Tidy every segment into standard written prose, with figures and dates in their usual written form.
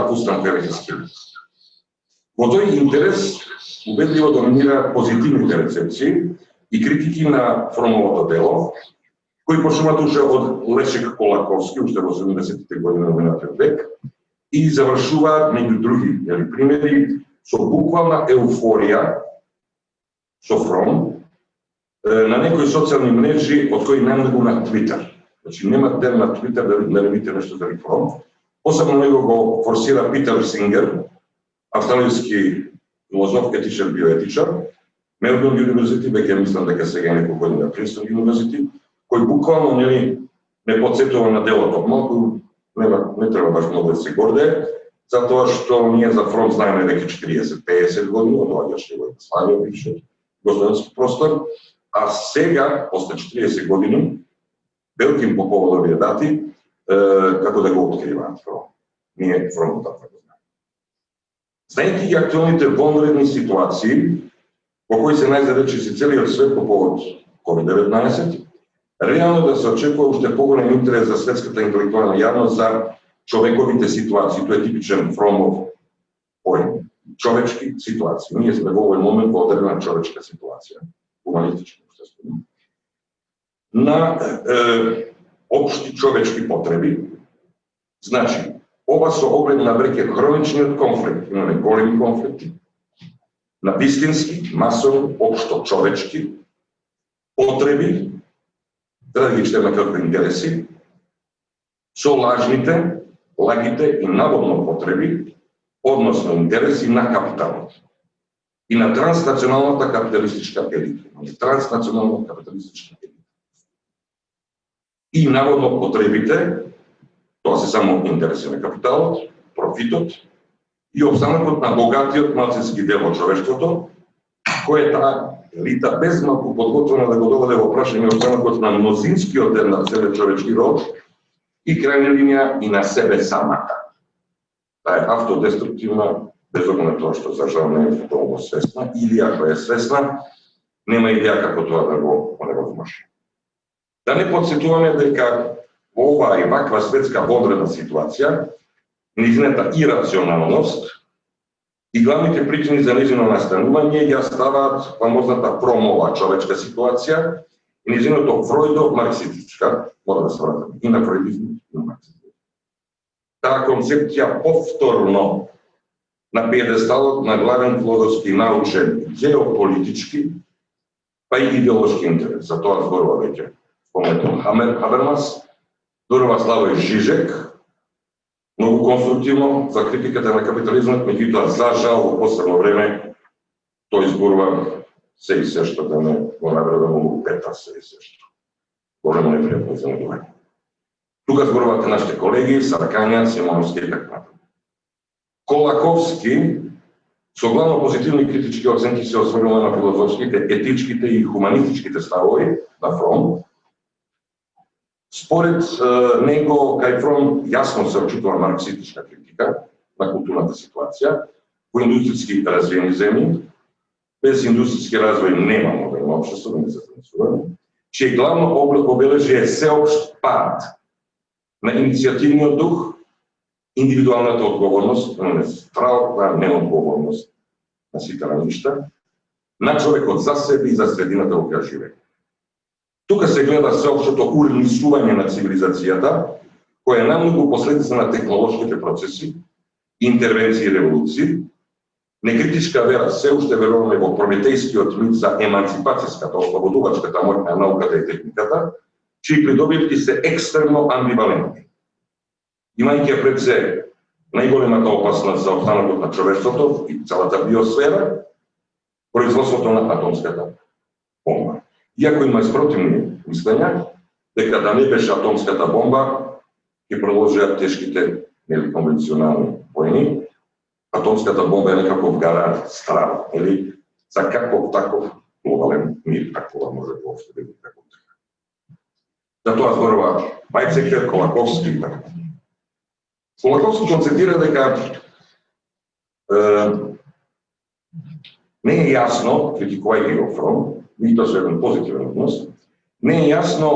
устанка рецепција. Во тој интерес убедливо доминира позитивните рецепции и критики на Фромовото дело, кои почнуваат уште од Лешек Колаковски, уште во 70-тите години на минатиот век, и завршуваат, меѓу други примери, со буквална еуфорија со Фром на некои социјални мрежи, од кои најмногу на Твитер. Значи, нема ден на Твитер да не видите нешто за Фром. Посебно него го форсира Питер Сингер, австралијски филозоф, етичар, биоетичар, Мелбурн универзитет, веќе мислам дека сега е неколку години на Принстон универзитет, кој буквално не подсетува на делото. Малку не треба баш многу да се гордее, затоа што ние за Фром знаеме веќе 40-50 години, од доаѓаше во Југославија, бившиот југославенски простор, а сега, после 40 години, Белкин по повод овие дати, како да го откриваат Фром. Ние Фром така го знаеме. Знаејќи ги актуелните вонредни ситуации, во кои се најзаречиси целиот свет по повод COVID-19, реално да се очекува уште поголем интерес за светската интелектуална јавност за човековите ситуации. Тоа е типичен Фромов поем. Човечки ситуации. Ние сме во овој момент во одредена човечка ситуација, хуманистичка општествени, на општи човечки потреби. Значи, ова со оглед на веќе хроничниот конфликт, имаме големи конфликти, на вистински, масови, општо човечки потреби, да ги четеме како интереси, со лагите и наводно потреби, односно интереси на капиталот и на транснационалната капиталистичка елита. Транснационалната капиталистичка елита. И наводно потребите, тоа се само интереси на капиталот, профитот и обстанокот на богатиот малцински дел од човештвото, кој е таа елита без малку подготвена да го доведе во прашање обстанокот на мнозинскиот дел на целиот човечки род и крајна линија и на себе самата. Таа е автодеструктивна, без оглед на тоа што за жал не е толку свесна, или ако е свесна, нема идеја како тоа да го оневозможи. Да не подсетуваме дека во оваа и ваква светска вонредна ситуација, нејзината ирационалност и главните причини за нејзино настанување ја ставаат фамозната Фромова човечка ситуација и нејзиното Фројдо-марксистичка, мора да се вратаме и на фројдизмот и на марксизмот. Таа концепција повторно на пиедесталот на главен филозофски, научен, геополитички, па и идеолошки интерес. За тоа зборува веќе споменатиот Хабермас, зборува Славој Жижек, многу конструктивно за критиката на капитализмот, меѓутоа за жал во последно време тој зборува се и се што да не го набреда многу пета се и се што. Големо непријатно изненадување. Тука зборуваат нашите колеги, Саркања, Симоновски и така натаму. Колаковски со главно позитивни критички оценки се осврнува на филозофските, етичките и хуманистичките ставови на Фром. Според него, кај Фром јасно се очитува марксистичка критика на културната ситуација во индустријски развиени земји. Без индустријски развој нема модерно општество, да не се финансуваме, чиј главно обележие е сеопшт пад на иницијативниот дух, индивидуалната одговорност, стрална неодговорност на сите равништа, на човекот за себе и за средината во која живее. Тука се гледа сеопштото урнисување на цивилизацијата, која е најмногу последица на технолошките процеси, интервенции и револуции. Некритичка вера се уште веруваме во прометејскиот мит за еманципацијската, ослободувачката моќ на науката и техниката, чии придобивки се екстремно амбивалентни. Имајќи пред се најголемата опасност за останокот на човештвото и целата биосфера, производството на атомската бомба. Иако има спротивни мислења, дека да не беше атомската бомба, ќе продолжат тешките конвенционални војни, атомската бомба е некаков гарант, страв, или за каков таков глобален мир, такова може воопште да биде како така. За тоа зборува Вајцекер, Колаковски и така. Колаковски концентира дека не е јасно, критикувајќи го Фром, и тоа со еден позитивен однос, не е јасно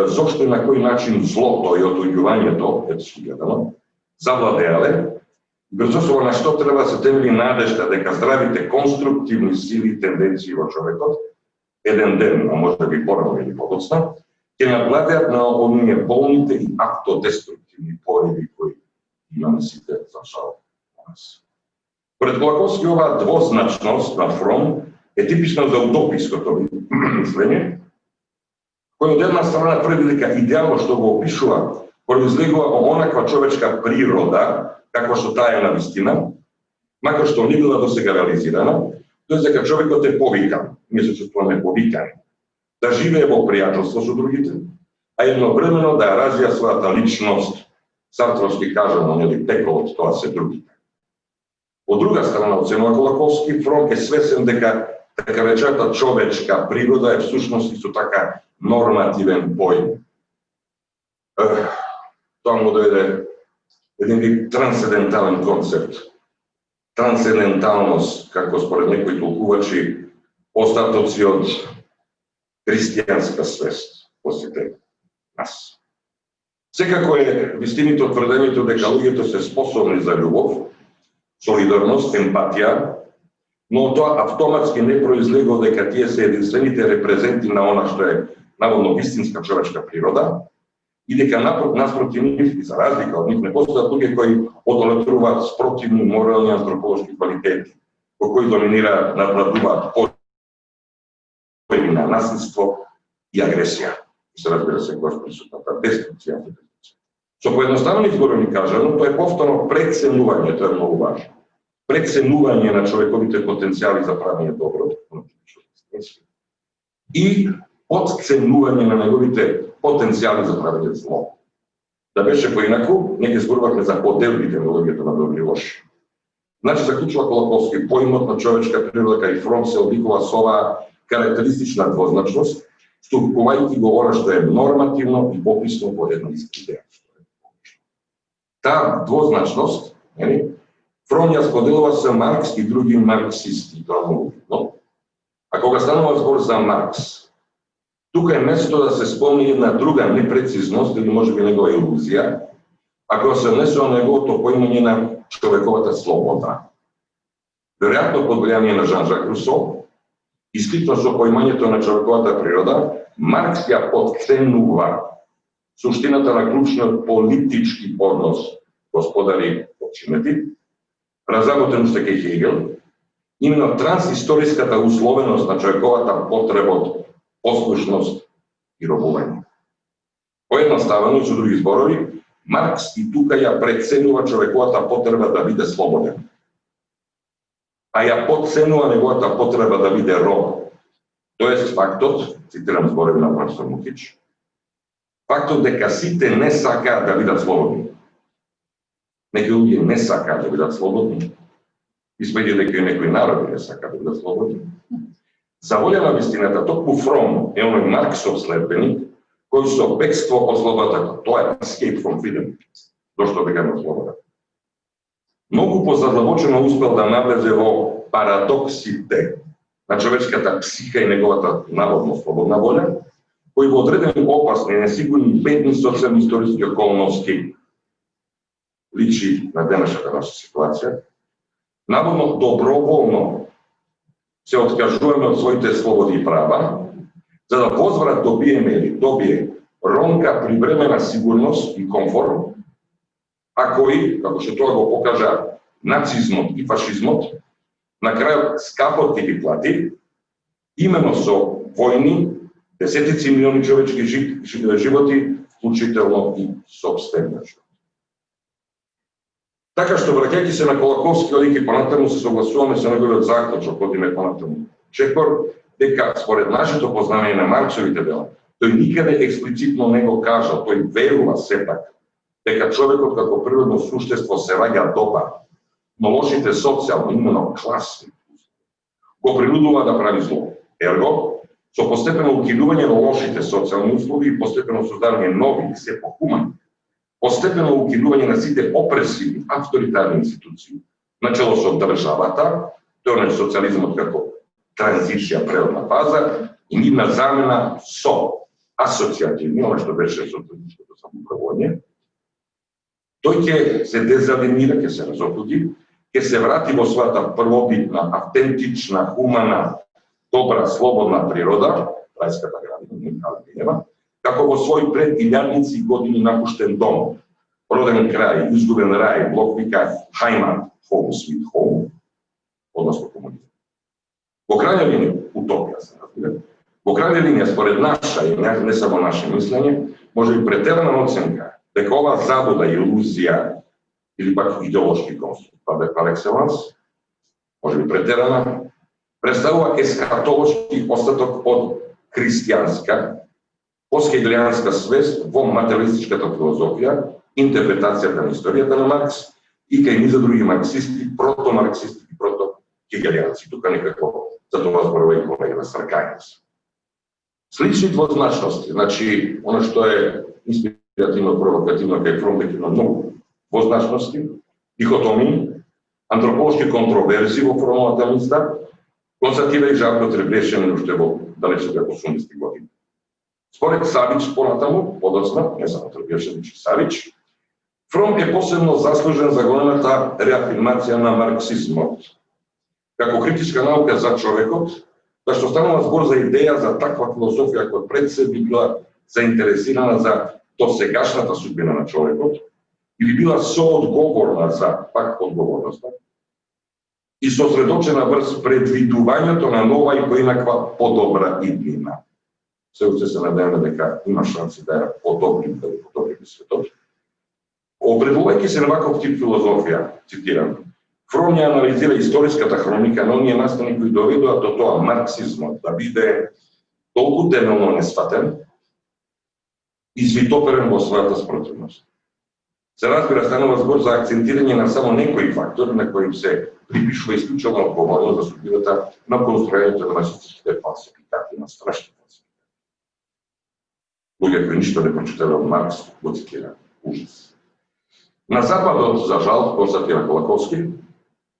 зошто и на кој начин злото и отуѓувањето, етички гледано, завладеале Брзосово на што треба да се темели надежда дека здравите конструктивни сили и тенденции во човекот еден ден, а може би порано или подоцна, ќе надвладеат на оние болните и автодеструктивни пориви кои имаме сите за жал у нас. Пред Колаковски оваа двозначност на Фром е типична за утопиското мислење, кој од една страна тврди дека идеално што го опишува произлегува од онаква човечка природа, каква што таа е на вистина, макар што не била досега реализирана, тоест дека човекот е повикан, ние се чувствуваме повикани, да живее во пријателство со другите, а едновремено да развија својата личност, сартровски кажано, нели тековот, тоа се другите. Од друга страна, оценува Колаковски, Фром е свесен дека така речената човечка природа е всушност исто така нормативен поим. Тоа му дојде еден вид трансцендентален концепт. Трансценденталност, како според некои толкувачи, остатоци од христијанска свест во сите нас. Секако е вистините од тврдењето дека луѓето се способни за љубов, солидарност, емпатија, но тоа автоматски не произлегува дека тие се единствените репрезенти на она што е наводно вистинска човечка природа и дека наспроти нив и за разлика од нив не постојат луѓе кои одолетруваат спротивни морални антрополошки квалитети, во кои доминира надвладуваат појми на насилство и агресија. И се разбира се која присутната деструкција. Со поедноставени зборови кажано, тоа е повторно преценување, тоа е многу важно. Преценување на човековите потенцијали за правење добро и подценување на неговите потенцијали за правење зло. Да беше поинаку, не ќе зборувавме за поделбите на луѓето на добри и лоши. Значи, заклучува Колаковски, поимот на човечка природа кај Фром се обликува со оваа карактеристична двозначност, ступувајќи го она што е нормативно и описно во една иста идеја. Таа двозначност, Фром ја споделува со Маркс и други марксисти, тоа многу видно. А кога станува збор за Маркс, тука е место да се спомни една друга непрецизност или можеби негова илузија, ако се внесува на неговото поимање на човековата слобода. Веројатно под влијание на Жан-Жак Русо, исклично со поимањето на човековата природа, Маркс ја подценува суштината на клучниот политички однос господари-починети, разработен уште кај Хегел, именно трансисториската условеност на човековата потреба од послушност и робување. Поедноставено, со други зборови, Маркс и тука ја преценува човековата потреба да биде слободен, а ја подценува неговата потреба да биде роб. Тоест фактот, цитирам зборови на професор Мухич, фактот дека сите не сакаат да бидат слободни. Некои луѓе не сакаат да бидат слободни, испеѓа дека и некои народи не сакаат да бидат слободни. За волја на вистината, токму Фром е оној Марксов следбеник, кој со бегство од слободата, тоа е escape from freedom, дошто бега на слобода. Многу позадлабочено успел да навлезе во парадоксите на човечката психа и неговата наводно слободна волја, кои во одредени опасни, несигурни, бедни социјални историски околности личи на денешната наша ситуација, наводно доброволно се откажуваме од своите слободи и права, за да возврат добие ронка привремена сигурност и комфорт, а кои, како што тоа го покажа нацизмот и фашизмот, на крајот скапо ќе ги плати, именно со војни, десетици милиони човечки животи, вклучително и сопствен живот. Така што, враќајќи се на Колаковски, одејќи понатаму се согласуваме со неговиот заклучок, одиме понатаму чекор, дека според нашето познавање на Марксовите дела, тој никаде експлицитно не го кажа, тој верува сепак дека човекот како природно суштество се раѓа добар, но лошите социјални, именно класни, го принудува да прави зло. Ерго, со постепено укинување на лошите социјални услови и постепено создавање нови и се похумани, постепено укинување на сите опресивни, авторитарни институции, начело со државата, тоа е социјализмот како транзиција, преломна фаза и нивна замена со асоцијативни, она што беше социјалистичкото самоуправување, тој ќе се дезавинира, ќе се разопуди, ќе се врати во својата првобитна, автентична, хумана, добра, слободна природа, рајската градина, како во свој пред 1000 години напуштен дом, роден крај, изгубен рај, Блок вика Heimat, home sweet home, односно комунизм. Во крајна линија, утопија се разбира, во крајна линија, според наша и не само наше мислење, може би претерана оценка дека ова забуда, илузија или пак идеолошки конструкт, par excellence, може би претерана, представува ескатолошки остаток од христијанска, постхегелијанска свест во материалистичката филозофија, интерпретацијата на историјата на Маркс и кај низа други марксисти, протомарксисти и протохегелијанци. Тука некако за тоа зборува и колега Саркајнец. Слични двозначности, значи, оно што е инспиративно, провокативно, кај Фром има многу двозначности, дихотомии, антрополошки контроверзии во Фромовата мисла, констатира и Жан Потребешен уште во далечните 80-ти години. Според Савич понатаму, подоцна, не само Потребешен, и Савич, Фром е посебно заслужен за големата реафирмација на марксизмот, како критичка наука за човекот, зашто станува збор за идеја за таква философија која пред се би била заинтересирана за досегашната судбина на човекот, или била соодговорна за пак одговорноста, и сосредочена врз предвидувањето на нова и поинаква подобра иднина. Се уште се надеваме дека има шанси да ја подобрим светот. Определувајќи се на ваков тип филозофија, цитирам, Фром ја анализира историската хроника на оние настани кои доведоа до тоа марксизмот да биде толку темелно несватен и свитоперен во својата спротивност. Се разбира, станува збор за акцентирање на само некои фактори на кои се припишува исклучителна одговорност за судбината на конструирањето на марксистичките фалсификати, на страшни фалсификати. Луѓе кои ништо не прочитале од Маркс го цитира. Ужас. На Западот, за жал, констатира Колаковски,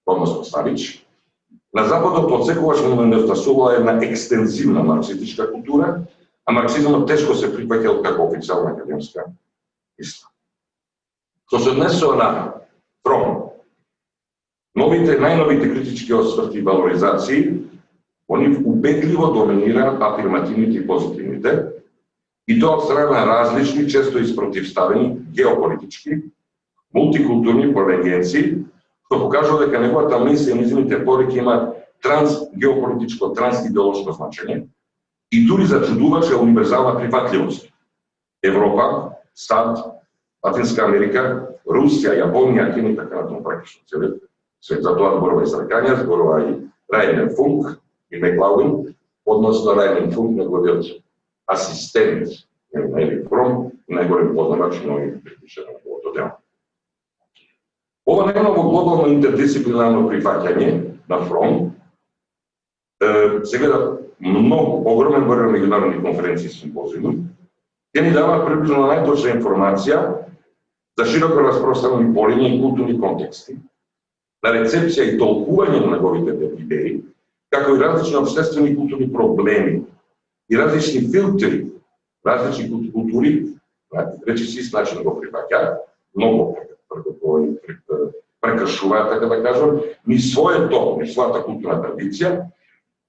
односно Савич, на Западот одсекогаш му недостасувала една екстензивна марксистичка култура, а марксизмот тешко се прифаќал како официјална академска мисла. Што се однесува на Фром, најновите критички осврти и валоризации, они убедливо доминираат афирмативните и позитивните, и тоа од страна на различни, често испротивставени геополитички, мултикултурни провенгенции, што покажува дека неговата мисија и низините поруки имаат трансгеополитичко, трансидеолошко значење и дури зачудувача универзална прифатливост. Европа, САД, Латинска Америка, Русија, Јапонија, Кина и така натаму практично целиот свет. За тоа зборува и Саркања, зборува и Рајнер Функ и Меклауин, односно Рајнер Функ, неговиот асистент на Ерик Фром, најголем познавач, но и припишен на неговото дело. Ова најново глобално интердисциплинарно прифаќање на Фром се гледа многу, огромен број на меѓународни конференции и симпозиуми, ќе ни дава приближно најточна информација за широко распространени полиња и културни контексти, на рецепција и толкување на неговите идеи, како и различни општествени и културни проблеми и различни филтри, различни култури, речиси с начин го прифаќаат, многу прекршуваат, така да кажам, ни својата културна традиција,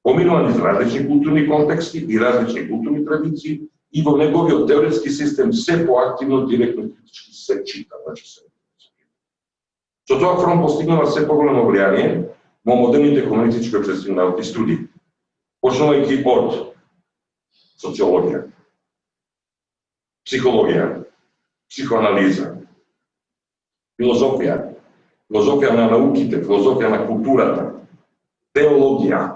поминува низ различни културни контексти и различни културни традиции, и во неговиот теоретски систем се поактивно, директно и критички се чита. Со тоа Фром постигнува се поголемо влијание во модерните хуманистички општествени науки студии, почнувајќи од социологија, психологија, психоанализа, филозофија на науките, филозофија на културата, теологија.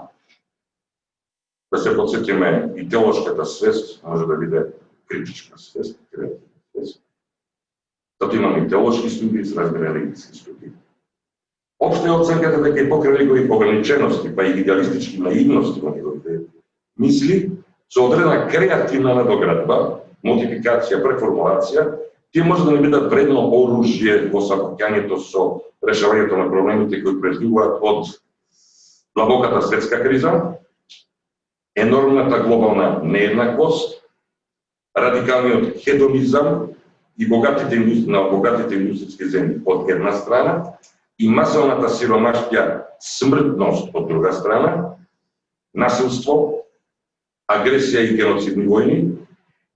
Да се подсетиме, и теолошката свест може да биде критичка свест, креативна свест. Зато имаме и теолошки студии, се разбира религијски студии. Општа е оценката дека и покрај негови ограничености, па и идеалистички наивности во неговите мисли, со одредена креативна надоградба, модификација, преформулација, тие може да не бидат вредно оружје во сопаѓањето со решавањето на проблемите кои произлегуваат од длабоката светска криза, енормната глобална нееднаквост, радикалниот хедонизам и богатите индустријски земји од една страна и масовната сиромаштија, смртност од друга страна, насилство, агресија и геноцидни војни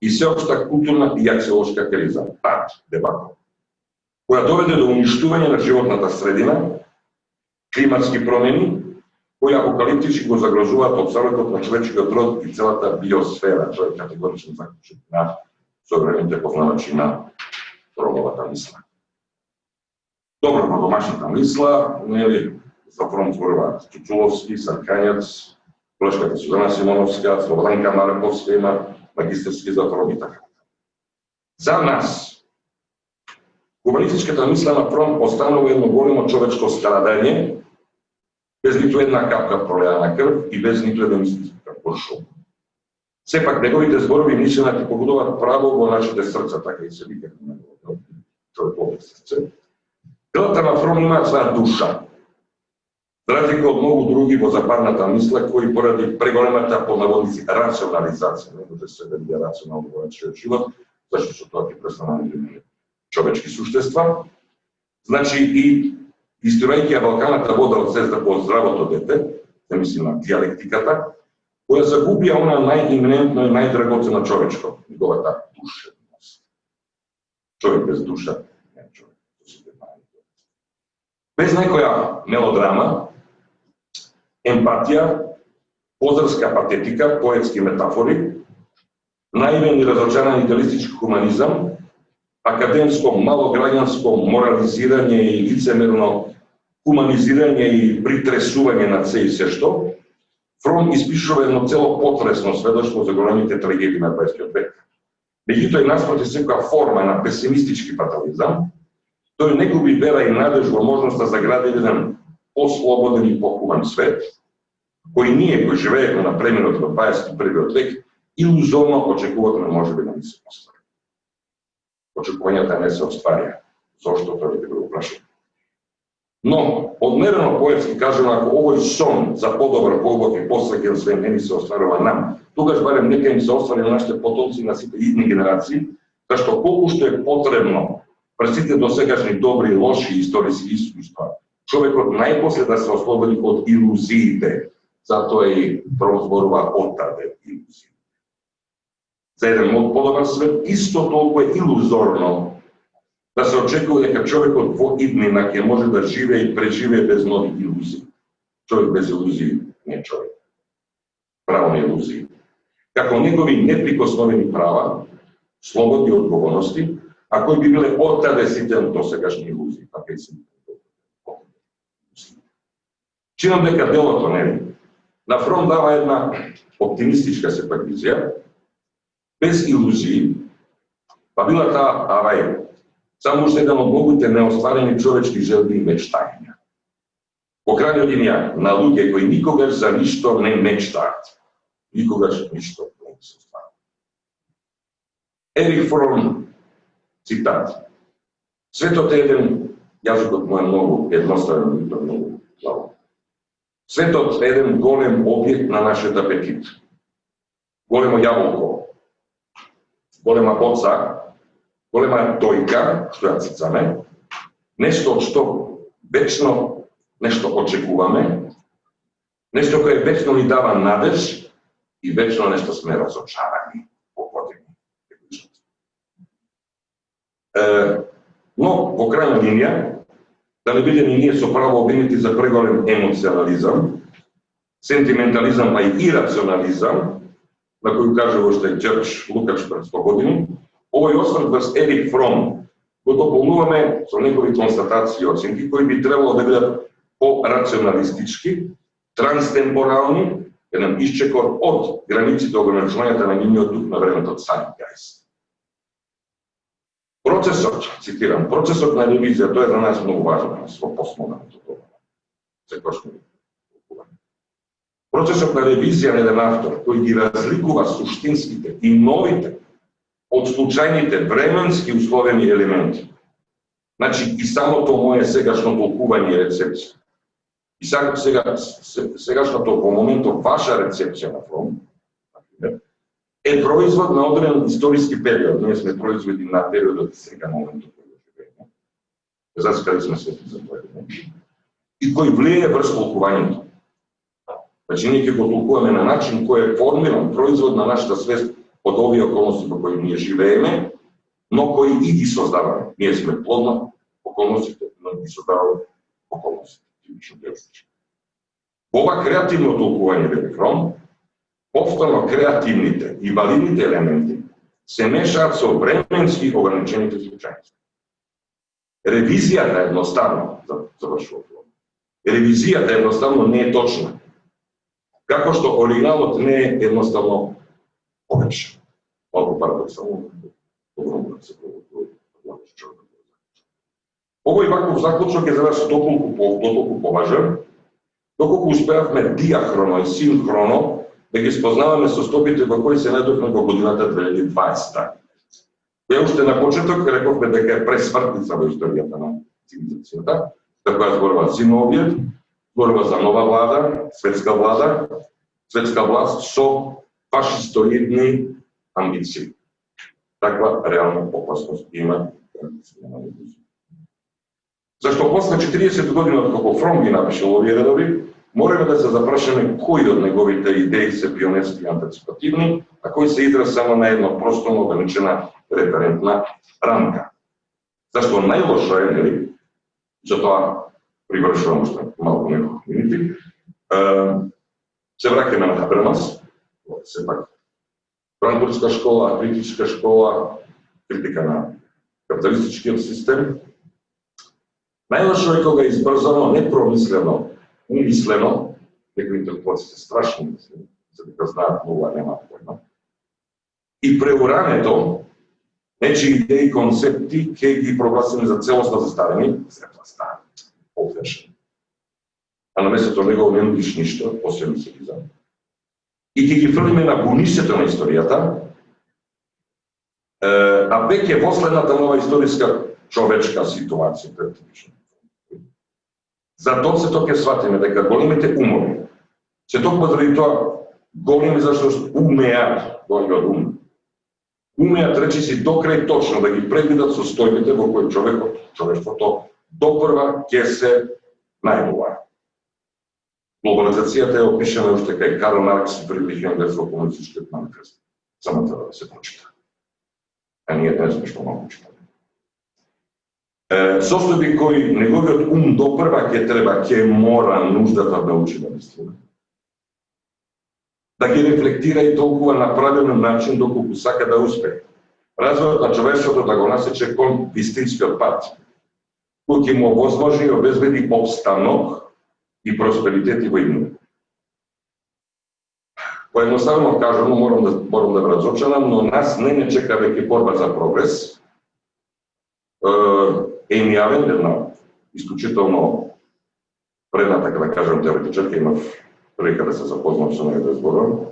и сеопшта културна и аксиолошка криза, пат, дебакл, која доведе до уништување на животната средина, климатски промени, кои апокалиптички го загрозуваат обставокот на човечкиот род и целата биосфера, тоа е категоричен заклучок на современите познавачи на Фромовата мисла. Добро, на домашната мисла, нели, за Фром зборуваат Чучуловски, Саркањац, Плешката Сузана Симоновска, Слободанка Марковска има магистерски за Фром и така. За нас, хуманистичката мисла на Фром останува едно големо човечко страдање, без ниту една капка пролеана крв и без ниту еден истинска куршум. Сепак неговите зборови и мислења ќе погодуваат право во нашите срца, така и се вика на неговото човеково срце. Делата на Фром имаат своја душа. За разлика од многу други во западната мисла, кои поради преголемата по наводници рационализација, не може се да биде рационално во нашиот живот, зашто со тоа ќе престанаме човечки суштества. Значи и истирајќи ја Балканата вода од цеста по здравото дете, се мисли на диалектиката, која загубија она најимнентно и најдрагоцено човечко, неговата душевност. Човек без душа не е човек. Без некоја мелодрама, емпатија, позорска патетика, поетски метафори, наивен и разочаран идеалистички хуманизам, академско, малограѓанско морализирање и лицемерно хуманизирање и притресување на се и се што, Фром испишува едно цело потресно сведоштво за големите трагедии на 20 век. Меѓутоа и наспроти секоја форма на песимистички фатализам, тој не губи вера и надеж во можноста за гради еден по-слободен и по-хуман свет, кој ние, кои живееме на преминот во 21 век, илузорно очекуваме можеби да ни се оствари. Очекувањата не се остварија, зошто тоа ќе го прашам. Но, одмерено поетски кажано, ако овој сон за подобар, поубав и посреќен свет не ни се остварува нам, тогаш барем нека им се оствари на нашите потомци, на сите идни генерации, зашто колку што е потребно пред сите досегашни добри и лоши историски искуства, човекот најпосле да се ослободи од илузиите, затоа и Фром зборува оттаде илузии. За еден подобар свет исто толку е илузорно да се очекува дека човекот во иднина ќе може да живее и преживее без нови илузии. Човек без илузии не е човек. Право на илузии. Како негови неприкосновени права, слободи и одговорности, а кои би биле оттаде сите досегашни илузии, така и се. Чинам дека делото на Фром дава една оптимистичка сепак визија, без илузии, па била таа само уште еден од многуте неостварени човечки желби и мечтања. Во крајниот линија на луѓе кои никогаш за ништо не мечтаат, никогаш ништо не се остварува. Ерих Фром, цитат. Светот е еден, јазикот му е многу едноставен, и тоа многу слабо. Светот е еден голем објект на нашиот апетит. Големо јаболко, голема боца, голема тојка, што ја цицаме, нешто што вечно нешто очекуваме, нешто кое вечно ни дава надеж и вечно нешто сме разочарани во години. Но, во крајна линија, да не бидеме и ние со право обвинети за преголем емоционализам, сентиментализам, па и ирационализам, на кој кажува уште Џорџ Лукач пред 100 години, овој осврт врз Ерих Фром го дополнуваме со негови констатации и оценки кои би требало да бидат по-рационалистички, транстемпорални, еден исчекор од границите ограничувањата на нивниот дух на времето Zeitgeist. Процесот, цитирам, процесот на ревизија, тоа е за нас многу важно во постмодерното доба. Секогаш процесот на ревизија на еден автор кој ги разликува суштинските и новите од случајните временски условени елементи. Значи и самото мое сегашно толкување и рецепција. И сегашното во моментот ваша рецепција на Фром, е производ на одреден историски период. Ние сме производи на периодот сега моментот кој го живееме. Затоа каде сме свесни за тоа. И кој влијае врз толкувањето. Значи, ние ќе го толкуваме на начин кој е формиран, производ на нашата свест од овие околности во кои ние живееме, но кои и ги создаваме. Ние сме плодна околностите, но ги создаваме околностите. Ова креативно толкување вели Фром, повторно креативните и валидните елементи се мешаат со временски ограничените случајности. Ревизијата едноставно, завршува Фром, ревизијата едноставно не е точна. Како што оригиналот не е едноставно повече. Малку парадоксално, добро да се предлагаш човек. Овој ваков заклучок е за нас толку поважен, доколку успеавме диахроно и синхроно да ги спознаваме состојбите во кои се најдовме во годината 2020. Која уште на почеток рековме дека е пресвртница во историјата на цивилизацијата, која зборува зимовијат, зборува за нова влада, светска власт со фашистоидни амбиции. Таква реална опасност има. Зашто после 40 години од кога Фром ги напишал овие редови, мораме да се запрашаме кои од неговите идеи се пионерски и антиципативни, а кои се израз само на едно просто ограничена референтна рамка. Зашто најлошо е, нели, затоа привршувам уште малку неколку минути, се враќаме на Хабермас, сепак франкфуртска школа, критичка школа, критика на капиталистичкиот систем. Најлошо е кога избрзано, непромислено, умислено, некои интелектуалци се страшни мислени, за дека знаат многу, а немаат појма. И преурането, нечи идеи, концепти, ќе ги прогласени за целосно застарени, стара, old-fashioned. А на местото него не нудиш ништо, освен мислизам. И ќе ги фрлиме на бунисето на историјата, а веќе во следната нова историска човечка ситуација, практично. Затоа ќе сватиме дека големите умови, се толкова заради тоа големи зашто умеат, доаѓа од ум, умеат речиси до крај точно да ги предвидат состојбите во кои човештвото допрва ќе се најдува. Глобализацијата е опишана уште кај Карл Маркс пред 1900 во комунистичкиот манифест. Само треба да се прочита. А ние днес сме што малку читаме. Состојби кои неговиот ум допрва ќе мора нуждата да учи да мисли. Да ги рефлектира и толкува на правилен начин доколку сака да успее. Развојот на човештвото да го насече кон вистинскиот пат, кој ќе му овозможи и обезбеди опстанок и просперитет во иднина. Поедноставно кажано, морам да разочарам, но нас не чека веќе борба за прогрес. Еми Авен, една исклучително предна, така да кажем, теоретичарка, имав прилика да се запознам со неја да зборувам,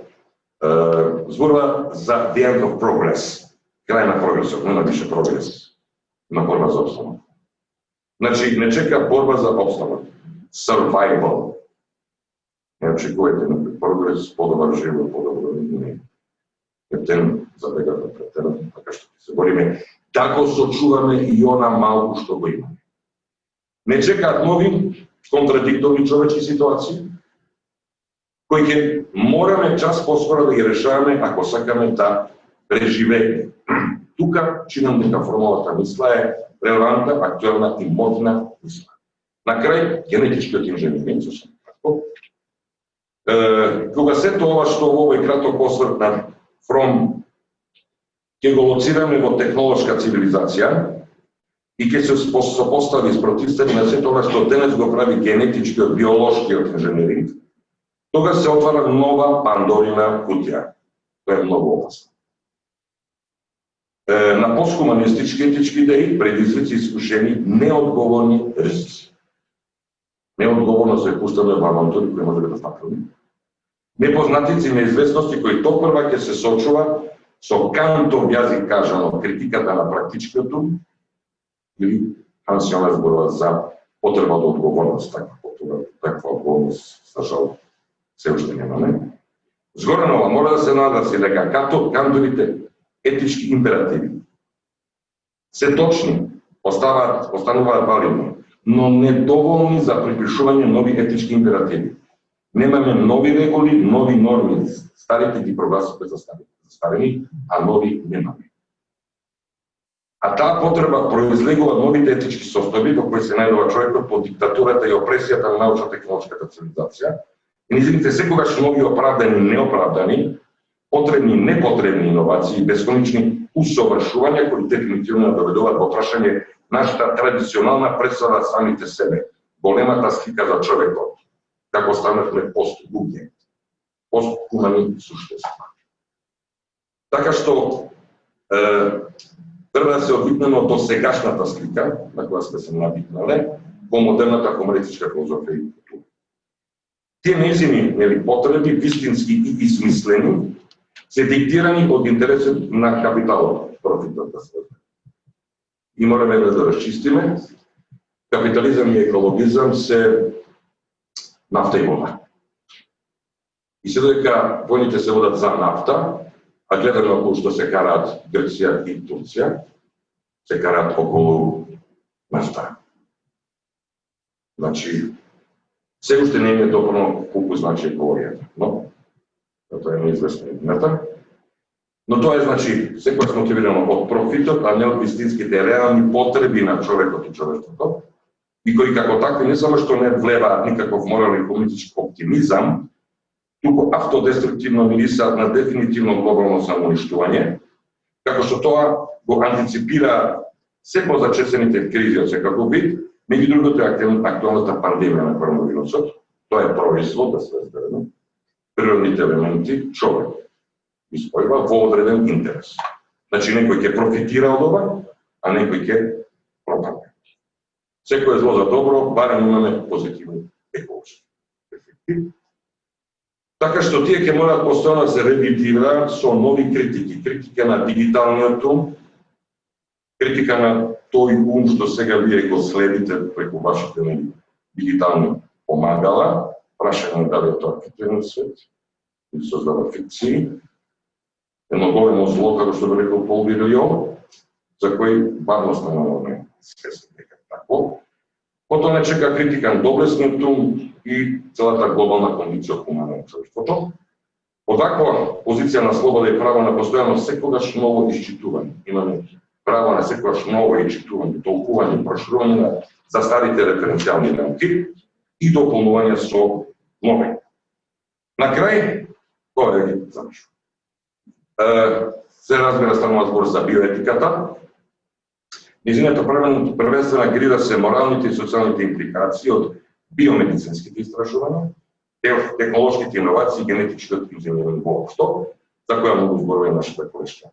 зборува за the end of progress, крај на прогресот, не на више прогрес, на борба за обстанок. Значи, не чека борба за обстанок, survival. Не очекувате на прогрес, подобар живот, подобро не. Ептен забегата претерано, така што се бориме да го сочуваме и она малку што го имаме. Не чекаат нови контрадикторни човечки ситуации, кои ќе мораме час поскоро да ги решаваме ако сакаме да преживееме. Тука чинам дека формулата мисла е релевантна, актуелна и модна мисла. На крај, генетичкиот инженеринг, кога сето ова што во овој краток осврт на Фром ќе го лоцираме во технолошка цивилизација и ќе се сопостави и спротивстави на сето ова што денес го прави генетичкиот, биолошкиот инженеринг, тога се отвара нова Пандорина кутија. Тоа е многу опасно. На постхуманистички етички идеи, предизвици и искушени, неодговорни ризици. Неодговорно се пуштаме во авантури кои може да стапилни. Непознатици неизвестности кои топрва ќе се сочува со Кантов јазик кажано критиката на практичкиот ум или Хансиона зборува за потребата одговорност, таква отговорност, за жал, се уште немаме. Згоранова мора да се нагласи дека Кантовите етички императиви се точни, остануваат валидни, но недоволни за припишување нови етички императиви. Немаме нови регули, нови норми, старите ги прогласуваме за старени, а нови немаме. А таа потреба произлегува новите етички состојби во кои се најдува човекот под диктатурата и опресијата на научно-технолошката цивилизација, и низините секогаш нови оправдани и неоправдани, потребни и непотребни иновации, бесконечни усовршувања кои дефинитивно доведуваат во прашање нашата традиционална представа за самите себе, големата слика за човекот, како станавме пост-луѓе, пост-хумани суштества. Така што треба да се одвикнеме од досегашната слика, на која сме се навикнале, во модерната хуманистичка филозофија и култура. Тие нејзини потреби, вистински и измислени, се диктирани од интересот на капиталот, профитот да се. И мораме да расчистиме, капитализам и екологизам се нафта и вода. И се додека војните се водат за нафта, а гледаме околу што се караат Грција и Турција, се караат околу нафта. Значи, се уште не е добро колку значи екологијата, но тоа е неизвестно едната. Но тоа е, значи, секојаш мотивирано од профитот, а не од вистинските реални потреби на човекот и човештвото, и кои како такви не само што не влеваат никаков морален и политички оптимизам, туку автодеструктивно мирисаат на дефинитивно глобално самоуништување, како што тоа го антиципира се позачесените кризи од секаков вид, меѓу другото е актуалната пандемија на коронавирусот. Тоа е производ, да се разбереме, природните елементи, човек испојува во одреден интерес. Значи, некој ќе профитира од ова, а некој ќе пропадне. Секој е зло за добро, барем имаме позитивни еколошки ефекти. Така што тие ќе мораат постојано да се ревидираат со нови критики. Критика на дигиталниот ум, критика на тој ум што сега вие го следите преку вашите дигитални помагала, прашање дали е тоа фиктивен свет, или создава фикции, едно големо зло, како што би рекол Пол Вилјо, за кој бавно стануваме свесни дека тако. Потоа не чека критика на доблесниот ум и целата глобална кондиција хумана човештвото. Одаква позиција на слобода и право на постојано секогаш ново исчитување. Имаме право на секогаш ново исчитување, толкување, проширување на застарите референцијални науки и дополнување со нови. На крај, тоа е завршено. Се разбира станува збор за биоетиката. Низината првенствена грида се моралните и социјалните импликации од биомедицинските истражувања, технолошките иновации и генетичкиот инженеринг воопшто, за која многу зборува нашата колешка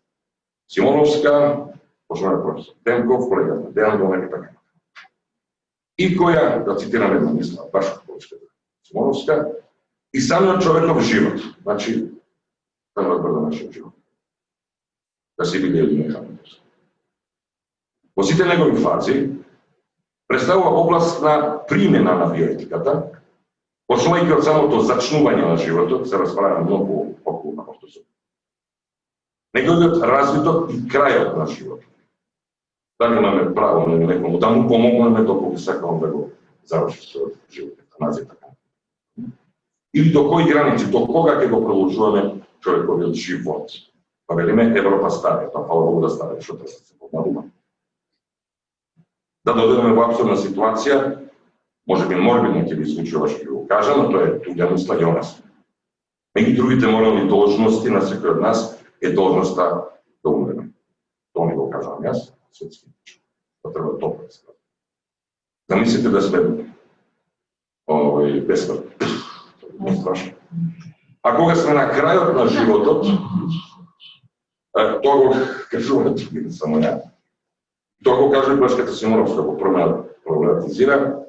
Симоновска, почнува професор Демков, колегата Дејан Донек и така. И која, да цитирам една мисла, баш колешка Симоновска, и самиот човеков живот, значи, да разбере нашиот живот, да се биде единекавен. Во сите негови фази, представува област на примена на биоетиката, почнувајќи од самото зачнување на животот, се расправа многу околу на Општествени. Неговиот развиток и крајот на животот. Дали имаме право на некому да му помогнеме доколку сакаме да го заврши својот живот, евтаназија така. Или до кои граници, до кога ќе го продолжуваме човековиот живот. Па велиме Европа старе, па фала Богу да старе, што треба да се подмарува. Да додадеме во абсурдна ситуација, можеби морбидно ќе ви звучи ова што го кажам, но тоа е туѓа мисла и нас. Меѓу другите морални должности на секој од нас е должноста да умреме. Тоа не го кажам јас, светски лично. Тоа треба тоа да се кажа. Замислите да сме бесмртни. Тоа е страшно. А кога сме на крајот на животот, тоа го кажуваме не само ја. Тоа го кажа и Башката Симоновска, го проблематизира.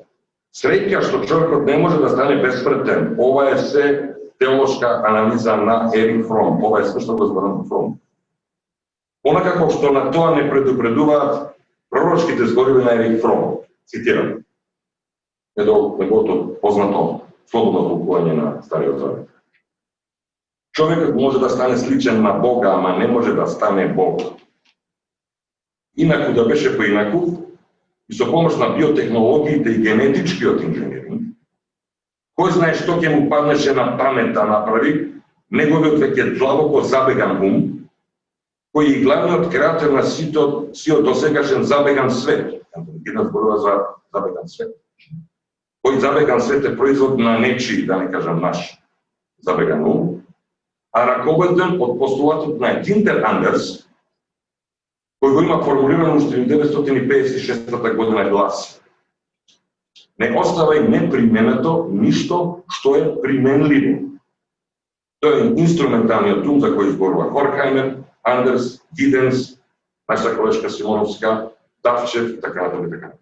Среќа што човекот не може да стане бесмртен. Ова е се теолошка анализа на Ерик Фром. Ова е се што го зборам Фром. Онакако што на тоа не предупредуваат пророчките зборови на Ерик Фром. Цитирам. Неговото познато слободно толкување на Стариот Завет. Човекот може да стане сличен на Бога, ама не може да стане Бог. Инаку да беше поинаку, и со помош на биотехнологиите и генетичкиот инженеринг, кој знае што ќе му паднеше на памет да направи, неговиот веќе длабоко забеган ум, кој е главниот креатор на сиот досегашен забеган свет. Една зборува за забеган свет. Кој забеган свет е производ на нечи, да не кажам наш, забеган ум, а раководен од постулатот на Гинтер Андерс, кој го има формулирано уште 1956 година гласи: не оставај неприменето ништо што е применливо. Тоа е инструменталниот ум за кој зборува Хорхаймер, Андерс, Гиденс, нашата колешка Симоновска, Давчев и така натаму и така натаму.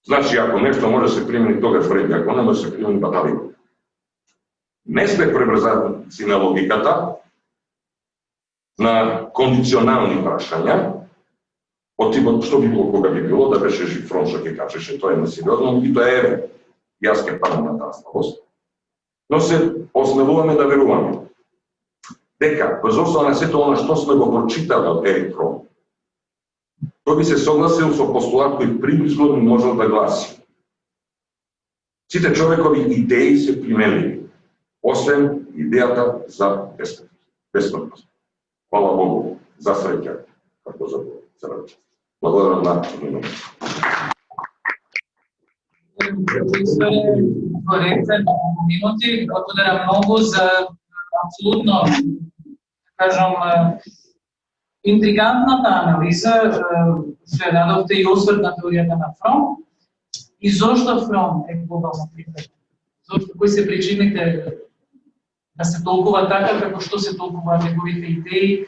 Значи, ако нешто може да се примени, тогаш вреди, ако не може да се примени, батали. Не сме преврзаци на логиката, на кондиционални прашања, од типот што би било кога би било, да беше жив фронт што ќе качеше, тоа е несериозно, и тоа е, јас ќе падам на таа слабост. Но се осмелуваме да веруваме дека, без основа на сето она што сме го прочитали од Ерик Фром, тој би се согласил со постулат кој приблизно би можел да гласи: сите човекови идеи се применливи, освен идејата за бесмртност. Хвала Богу, за среќа, како за среќа. Благодарам на вниманието. Минути, благодарам многу за апсолутно, кажам, интригантната анализа, се дадовте и осврт на теоријата на Фром. И зошто Фром е глобално прифатен? Зошто, кои се причините да се толкува така, како што се толкуваат неговите идеи,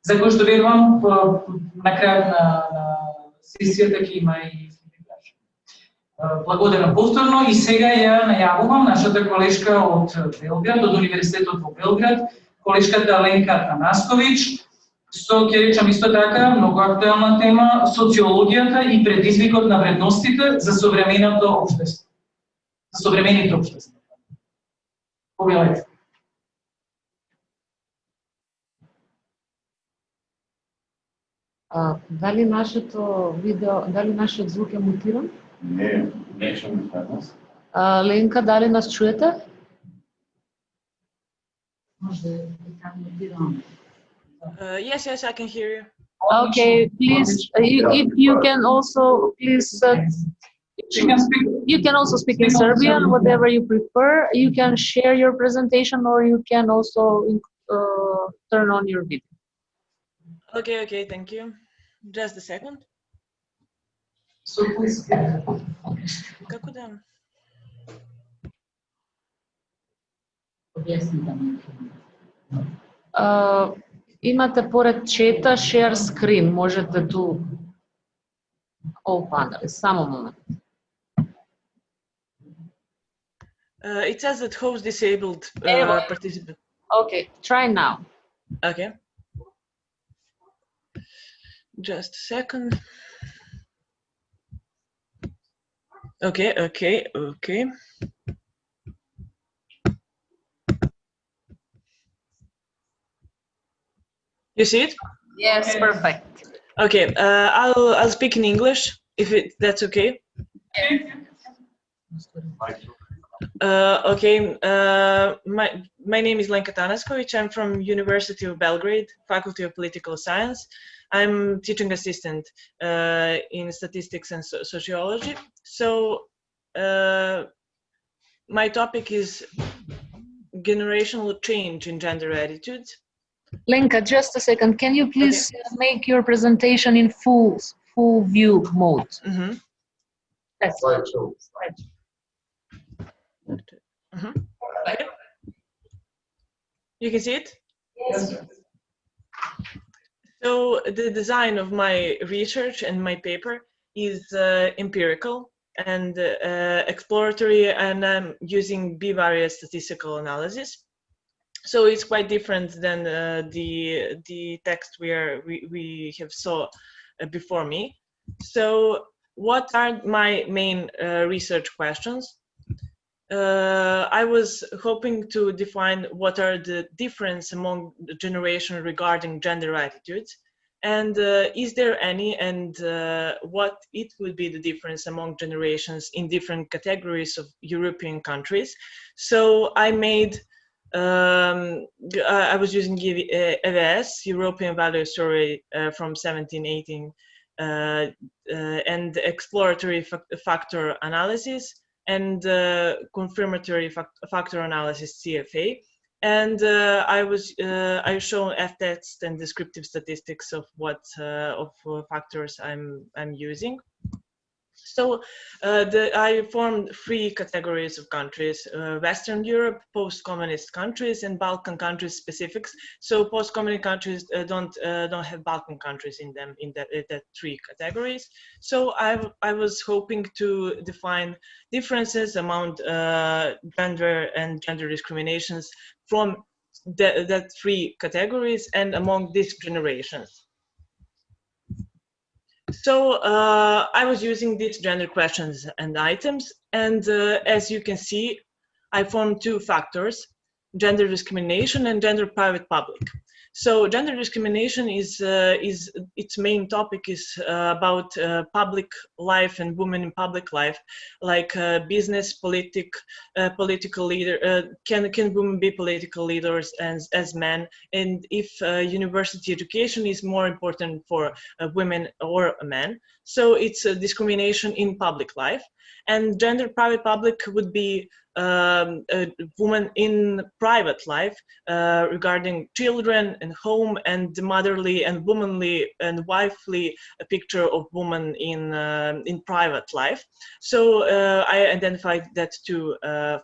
за кои што верувам на крајот на сесијата ќе има и благодарам повторно и сега ја најавувам нашата колешка од Белград, од Универзитетот во Белград, колешката Ленка Атанасковиќ, со, ќе речам исто така, многу актуелна тема, социологијата и предизвикот на вредностите за современото општество. За современите општества. Повелете. Дали нашето видео, дали нашиот звук е мутиран? Не, не чуем нас. Ленка, дали нас чуете? Yes, I can hear you. Okay, please, if you can also, please, you can also speak in Serbian, whatever you prefer. You can share your presentation or you can also turn on your video. Okay, thank you. Just a second. So please. Како да? Имате поред чета share screen, можете ту open, само момент. It says that host disabled participant. Okay, try now. Okay. Just a second. Okay. You see it? Yes, perfect. Okay, I'll speak in English if that's okay. Okay. My name is Lenka Tanasković. I'm from University of Belgrade, Faculty of Political Science. I'm teaching assistant in statistics and sociology. So my topic is generational change in gender attitudes. Lenka, just a second. Can you please make your presentation in full view mode? Mm-hmm. That's Slideshow. Okay. You can see it? Yes. So the design of my research and my paper is empirical and exploratory, and I'm using bivariate statistical analysis. So it's quite different than the text we have saw before me. So what are my main research questions? I was hoping to define what are the difference among the generation regarding gender attitudes, and is there any, and what it would be the difference among generations in different categories of European countries. So I made, I was using EVS, European Value Survey from 1718, and exploratory factor analysis, and confirmatory factor analysis, CFA. And I shown F-test and descriptive statistics of what factors I'm using. So I formed 3 categories of countries: Western Europe, post-communist countries, and Balkan countries specifics. So post-communist countries don't have Balkan countries in them, in that 3 categories. So I was hoping to define differences among gender and gender discriminations from that 3 categories and among these generations. So I was using these gender questions and items, and as you can see, I formed 2 factors: gender discrimination and gender private public. So gender discrimination is its main topic is about public life and women in public life, like business, political leader. Can women be political leaders as men? And if university education is more important for women or men? So it's a discrimination in public life. And gender private public would be a woman in private life regarding children and home and the motherly and womanly and wifely picture of woman in private life. So I identified that 2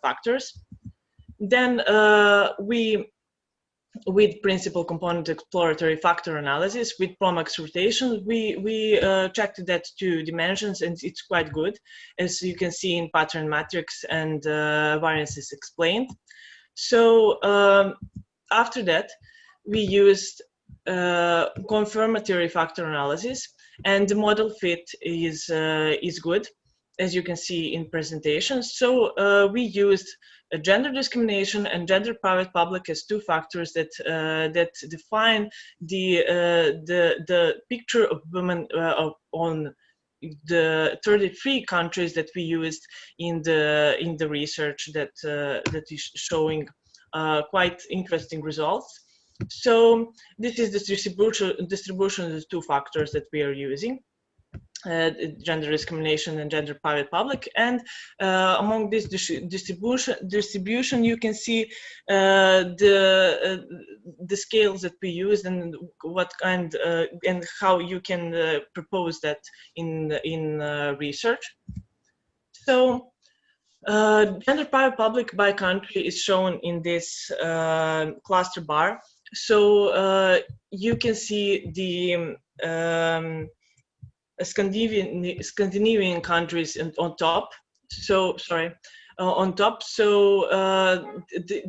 factors. Then with principal component exploratory factor analysis with Promax rotation, we checked that 2 dimensions, and it's quite good, as you can see in pattern matrix and variances explained. So after that, we used confirmatory factor analysis, and the model fit is good, as you can see in presentations. So we used gender discrimination and gender private public as 2 factors that define the picture of women on the 33 countries that we used in the research that is showing quite interesting results. So this is the distribution of the 2 factors that we are using. Gender discrimination and gender private public, and among this distribution you can see the scales that we use and what kind and how you can propose that in research. So gender private public by country is shown in this cluster bar. So you can see the Scandinavian countries on top. So sorry, on top. So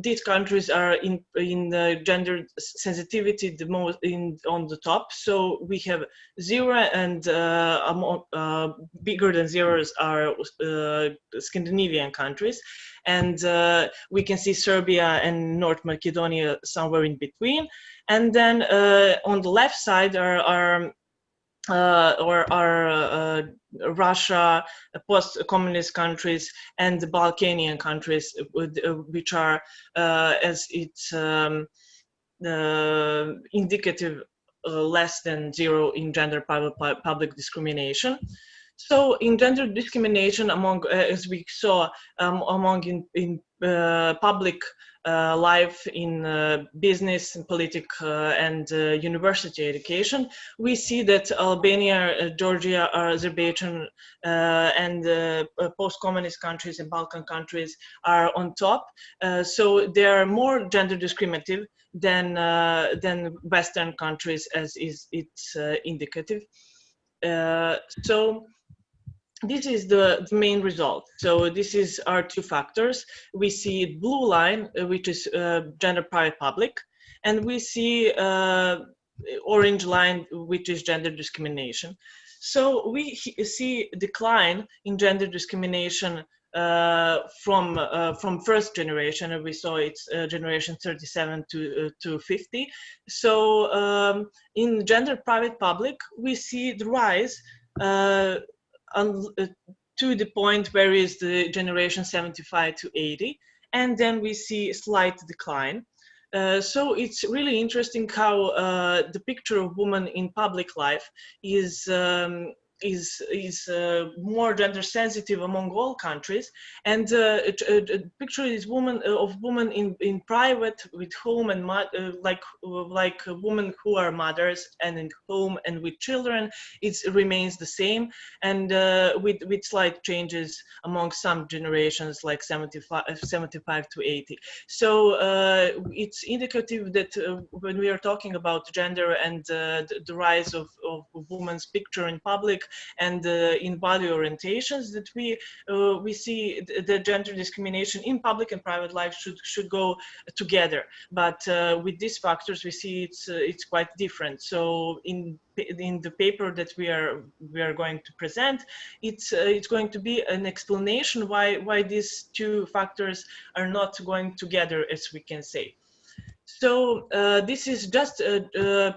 these countries are in the gender sensitivity the most on the top. So we have 0 and bigger than zeros are Scandinavian countries, and we can see Serbia and North Macedonia somewhere in between. And then on the left side are Russia, post-communist countries, and the Balkanian countries, which are, as it's indicative, less than 0 in gender public discrimination. So in gender discrimination, among as we saw, among in public life, in business and political and university education, we see that Albania, Georgia, Azerbaijan, and post-communist countries and Balkan countries are on top. So they are more gender discriminative than Western countries, as it's indicative. So this is the main result. So this is our 2 factors. We see blue line, which is gender private public, and we see orange line, which is gender discrimination. So we see decline in gender discrimination from first generation, and we saw it's generation 37 to 50. So in gender private public, we see the rise to the point where is the generation 75 to 80, and then we see a slight decline. So it's really interesting how the picture of woman in public life is more gender sensitive among all countries, and a picture is of women in private with home and like women who are mothers and in home and with children, it remains the same, and with slight changes among some generations like 75 to 80. So it's indicative that when we are talking about gender and the rise of women's picture in public and in body orientations, that we see the gender discrimination in public and private life should go together. But with these factors, we see it's quite different. So in the paper that we are going to present, it's going to be an explanation why these two factors are not going together, as we can say. So this is just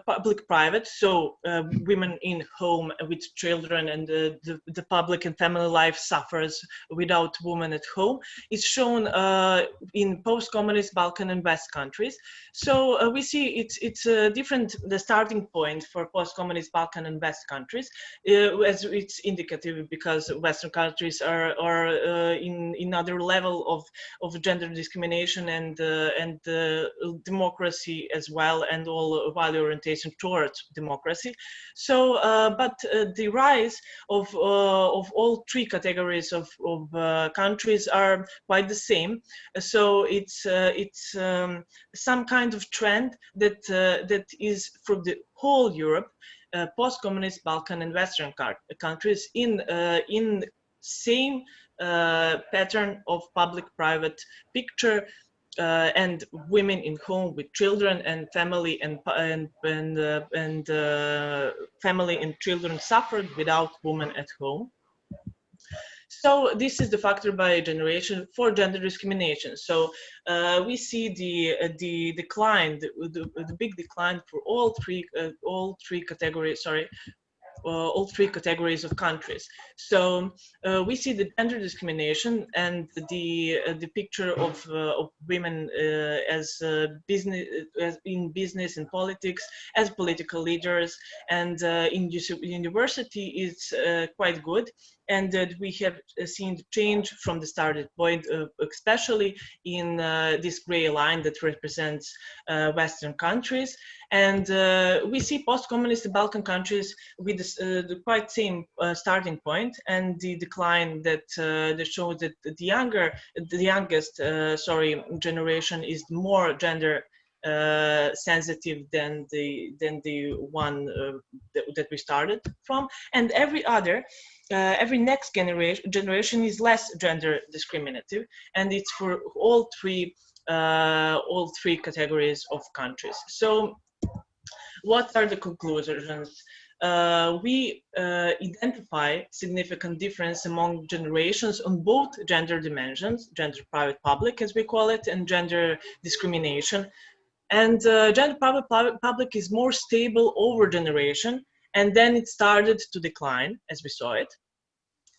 public-private, so women in home with children and the public and family life suffers without women at home. It's shown in post-communist Balkan and West countries. So we see it's different, the starting point for post-communist Balkan and West countries, as it's indicative because Western countries are in another level of gender discrimination and democracy as well, and all value orientation towards democracy. So, but the rise of all three categories of countries are quite the same. So it's some kind of trend that is from the whole Europe, post-communist Balkan and Western countries in same pattern of public-private picture. And women in home with children and family and family and children suffered without women at home. So this is the factor by generation for gender discrimination. So we see the decline, the big decline for all three categories. Sorry. All three categories of countries. So we see the gender discrimination and the picture of women as in business and politics, as political leaders, and in university is quite good. And that we have seen the change from the starting point, especially in this gray line that represents Western countries. And we see post-communist Balkan countries with the quite same starting point, and the decline that shows that the youngest generation is more gender sensitive than the one that we started from, and every next generation is less gender discriminative, and it's for all three categories of countries. So what are the conclusions? We identify significant difference among generations on both gender dimensions, gender private public as we call it, and gender discrimination. And gender private public is more stable over generation, and then it started to decline as we saw it.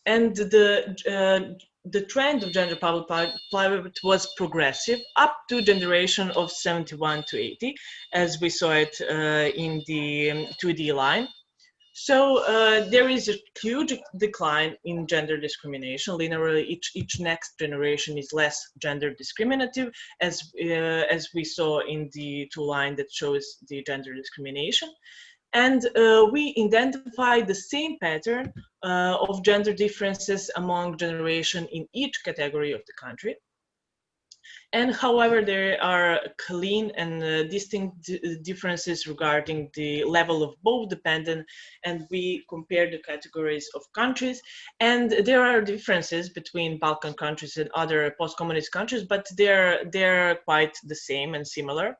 And the trend of gender public private was progressive up to generation of 71 to 80, as we saw it in the 2D line. So there is a huge decline in gender discrimination. Linearly, each next generation is less gender discriminative, as we saw in the 2 line that shows the gender discrimination. And we identify the same pattern of gender differences among generation in each category of the country. And however, there are clean and distinct differences regarding the level of both dependent, and we compare the categories of countries. And there are differences between Balkan countries and other post-communist countries, but they're quite the same and similar.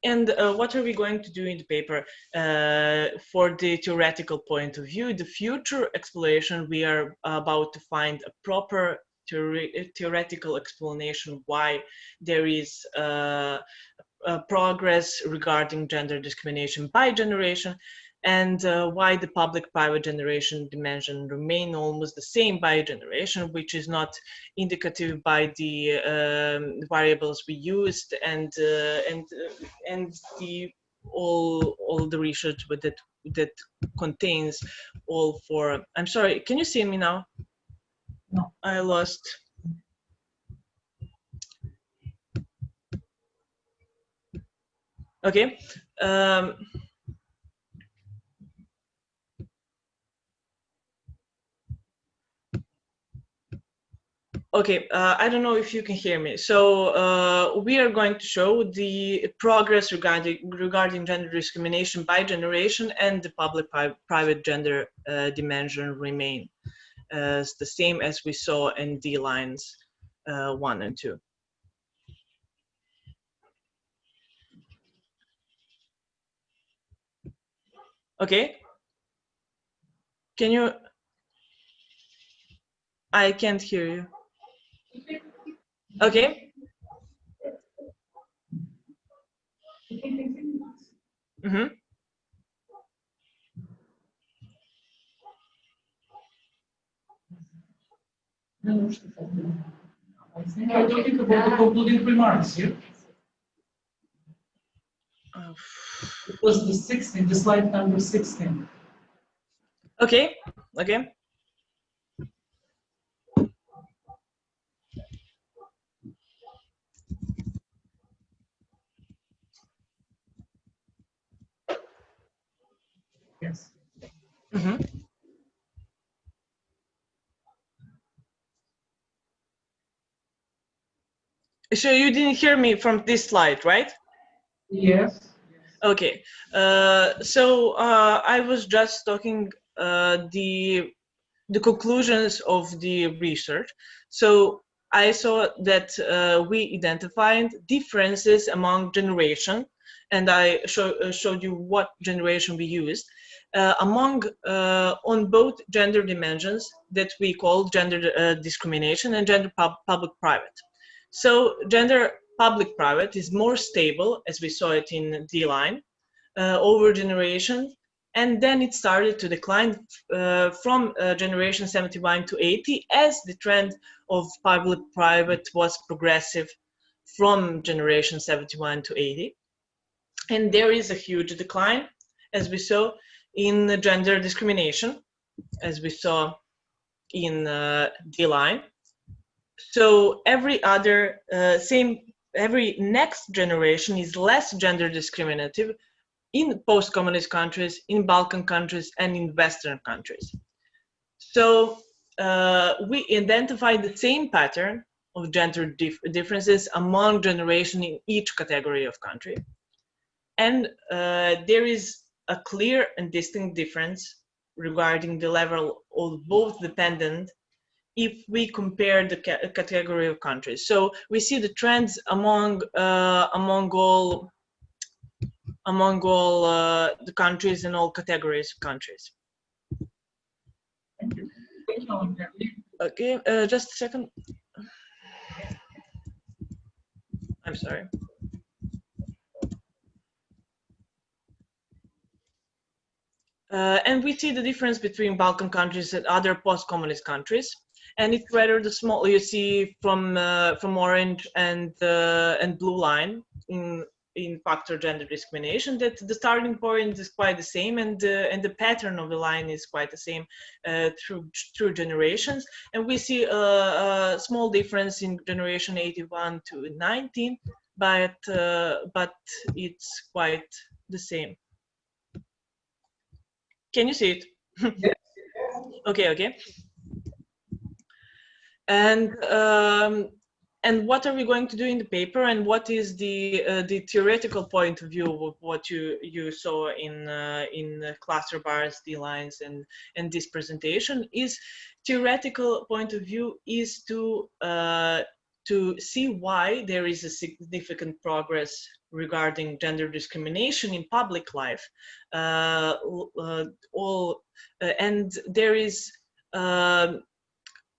And what are we going to do in the paper? For the theoretical point of view, the future exploration, we are about to find a proper theoretical explanation why there is progress regarding gender discrimination by generation, and why the public-private generation dimension remain almost the same by generation, which is not indicative by the variables we used, and the all the research with that contains all four. I'm sorry, can you see me now? No. I lost. Okay. Okay, I don't know if you can hear me. So we are going to show the progress regarding gender discrimination by generation, and the public-private gender dimension remain as the same as we saw in D lines 1 and 2. Okay. Can you? I can't hear you. Okay. Mm-hmm. I think I'm talking about the concluding remarks here. It was the 16, the slide number 16. Okay. Okay. Yes. Mm-hmm. So you didn't hear me from this slide, right? Yes. Okay. So I was just talking the conclusions of the research. So I saw that we identified differences among generation, and I showed you what generation we used among on both gender dimensions that we call gender discrimination and gender public-private. So gender public-private is more stable, as we saw it in D line, over generations, and then it started to decline from generation 71 to 80 as the trend of public-private was progressive from generation 71 to 80. And there is a huge decline, as we saw in gender discrimination, as we saw in D line. So every other every next generation is less gender discriminative in post-communist countries, in Balkan countries, and in Western countries. So we identified the same pattern of gender differences among generations in each category of country. And there is a clear and distinct difference regarding the level of both dependent if we compare the category of countries. So we see the trends among all the countries and all categories of countries. Thank you. Okay, just a second. I'm sorry. And we see the difference between Balkan countries and other post-communist countries. And it's rather the small, you see from orange and blue line in factor gender discrimination, that the starting point is quite the same, and the pattern of the line is quite the same through generations. And we see a small difference in generation 81 to 19, but it's quite the same. Can you see it? Yes. Okay. And what are we going to do in the paper, and what is the theoretical point of view of what you saw in cluster bars, D lines, and this presentation? Is theoretical point of view is to see why there is a significant progress regarding gender discrimination in public life, and there is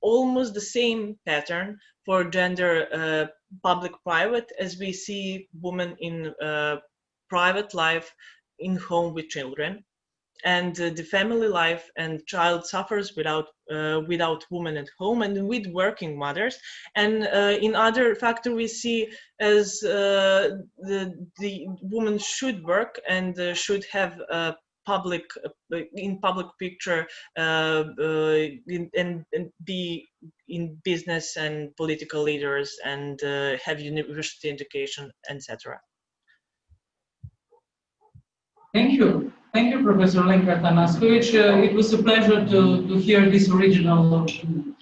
almost the same pattern for gender public-private as we see women in private life in home with children. And the family life and child suffers without women at home and with working mothers. And in other factor we see as the woman should work and should have a public picture and be in business and political leaders and have university education, etc. Thank you. Thank you, Professor Lenka Tanaskovic. It was a pleasure to hear this original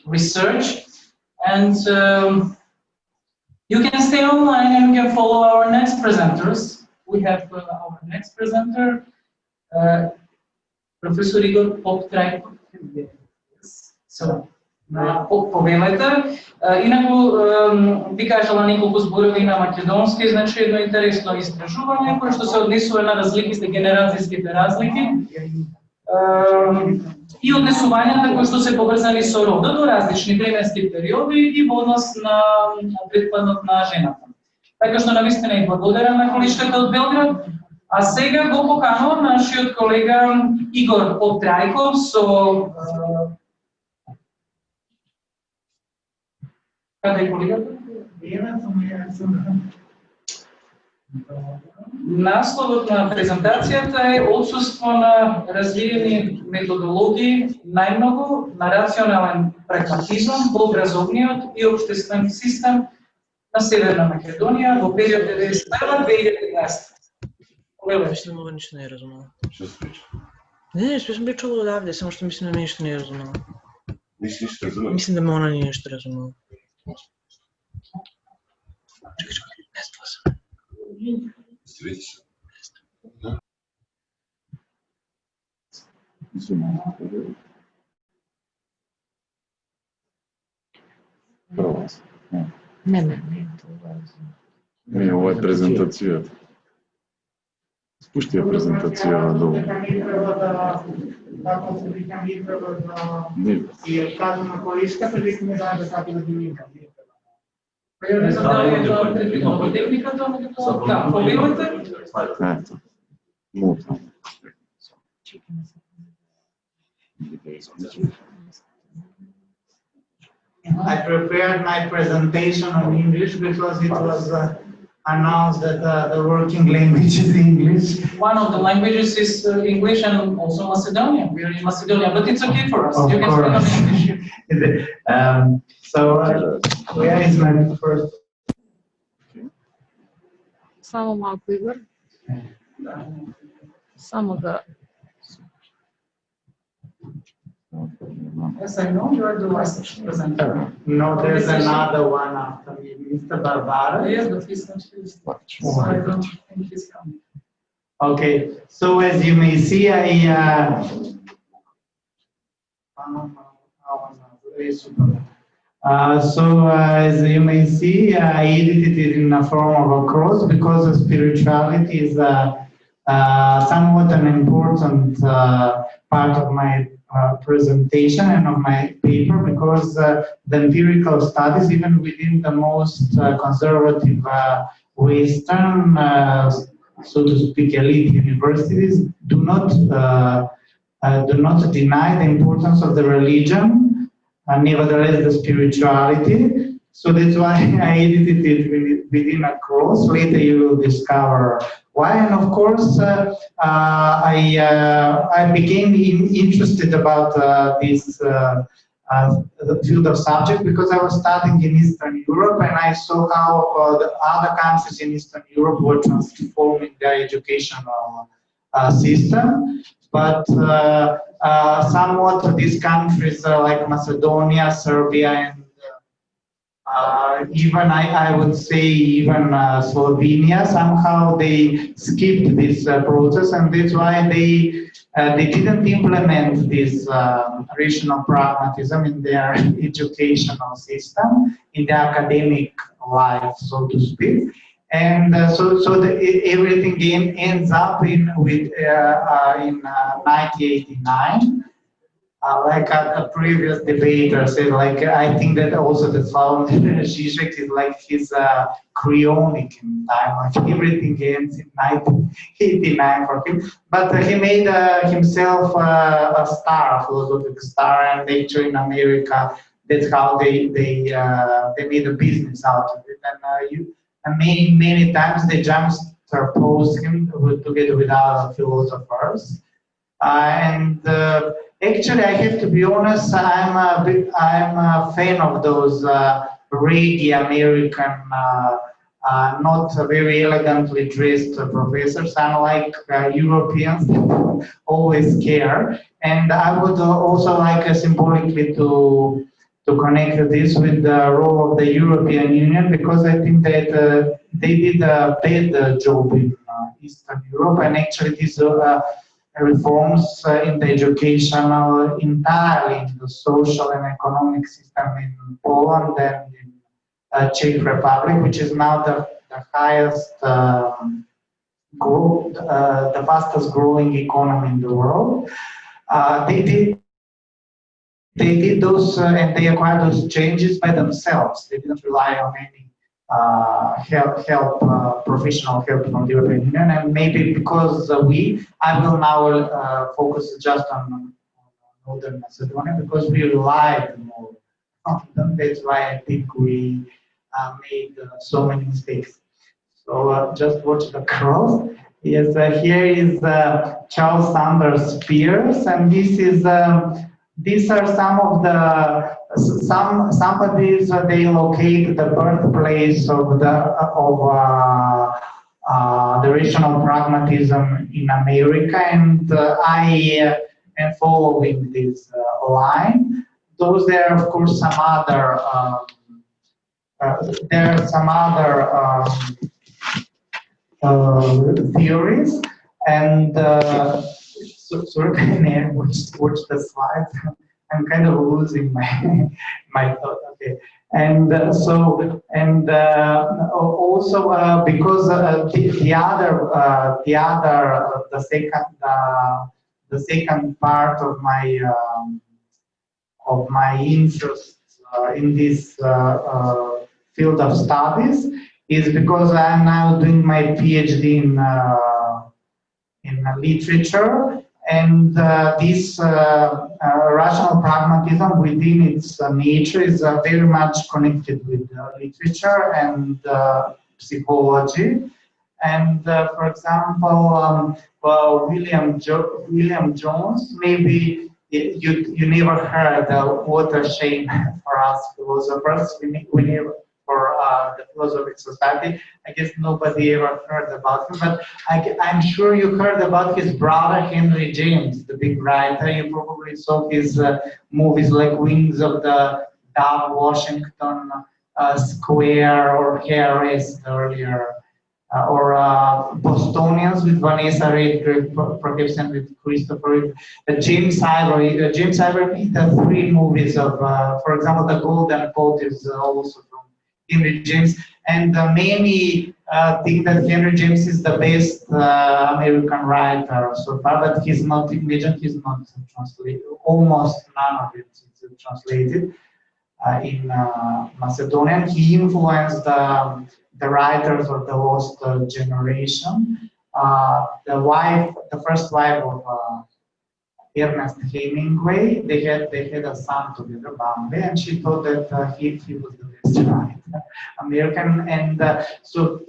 research. And you can stay online and you can follow our next presenters. We have our next presenter, Professor Igor Opštræjkov. So, повелете. Инаку би кажала неколку зборови на македонски, значи едно интересно истражување кое што се однесува на разликите, генерацијските разлики и однесувањата кои што се поврзани со родот во различни временски периоди и во однос на претпладот на жената. Така што навистина и благодарам на колишката од Белград, а сега го поканувам нашиот колега Игор Општræjkov со Къде е колегата? Насловот на презентацијата е отсутство на развиени методологии, најмногу на рационален прагматизам во образовниот и општествен систем на Северна Македонија во период 1991-2011. Мислам, ова ништо не е разумела. Не, сме би чула одавде, само што мислам да ништо не е разумела. Мислиш да разумеш? Мислам да она не е нешто разумела. Чекай, не Не, ова е презентацијата. Спушти ја презентацијата долу. Не. И казано колишката, веќе не знае да како да ги мика. Ја не знам дали е тоа предвидено во техниката, меѓутоа, да, повелете. Ето. Мута. I prepared my presentation in English because it was announced that the working language is English. One of the languages is English and also Macedonian. We are in Macedonia, but it's okay for us. Of You can speak in English. Where is my first? Само малку, Игор. Само да... Yes, I know you are the last presenter. No, there's another one after me, Mr. Barbara. Yes, but he's not here. So I don't think he's coming. Okay, so as you may see, as you may see, I edited it in the form of a cross because spirituality is somewhat an important part of my presentation and of my paper, because the empirical studies, even within the most conservative Western, so to speak, elite universities, do not deny the importance of the religion, and nevertheless the spirituality. So that's why I edited it within a cross. Later you will discover why. And of course, I became interested about this field of subject because I was studying in Eastern Europe, and I saw how the other countries in Eastern Europe were transforming their educational system. But somewhat these countries like Macedonia, Serbia, and even I would say even Slovenia, somehow they skipped this process, and that's why they didn't implement this rational pragmatism in their educational system, in their academic life, so to speak. And everything ends up in 1989. like a previous debater said, like I think that also the sound Zizek is like his cryonic in time, like everything ends in 1989 for him. But he made himself a star, a philosophical star, and actually in America, that's how they made a business out of it. And many times they juxtaposed him together with other philosophers. Actually, I have to be honest. I'm a fan of those reggae American, not very elegantly dressed professors. Unlike Europeans, that always care. And I would also like symbolically to connect this with the role of the European Union, because I think that they did a bad job in Eastern Europe, and actually these reforms in the educational, entirely in the social and economic system in Poland and in Czech Republic, which is now the highest growth, the fastest growing economy in the world. They did those and they acquired those changes by themselves. They didn't rely on any professional help from the European Union, and maybe because I will now focus just on Northern Macedonia, because we relied more on them. That's why I think we made so many mistakes. So just watch the cross. Yes, here is Charles Sanders Peirce, and this is these are some of the somebody's they locate the birthplace of the rational pragmatism in America, and I am following this line. Those there are of course some other theories, and sorry, watch the slides. I'm kind of losing my thought. Okay, and also because the second part of my interest in this field of studies is because I'm now doing my PhD in literature. And this rational pragmatism within its nature is very much connected with literature and psychology. And for example, William Jones, maybe you never heard what a shame for us philosophers. We never, for the Philosophic Society, I guess nobody ever heard about him, but I'm sure you heard about his brother Henry James, the big writer. You probably saw his movies like Wings of the Dove, Washington Square, or Harris earlier, or Bostonians with Vanessa Redgrave, perhaps, and with Christopher. James Ivory. James Ivory made 3 movies of, for example, The Golden Boat is also from Henry James, and many think that Henry James is the best American writer so far, but he's not, imagine he's not translated, almost none of it is translated in Macedonian. He influenced the writers of the Lost Generation. The first wife of Ernest Hemingway, they had a son together, Bambi, and she thought that he was the best writer, American, and so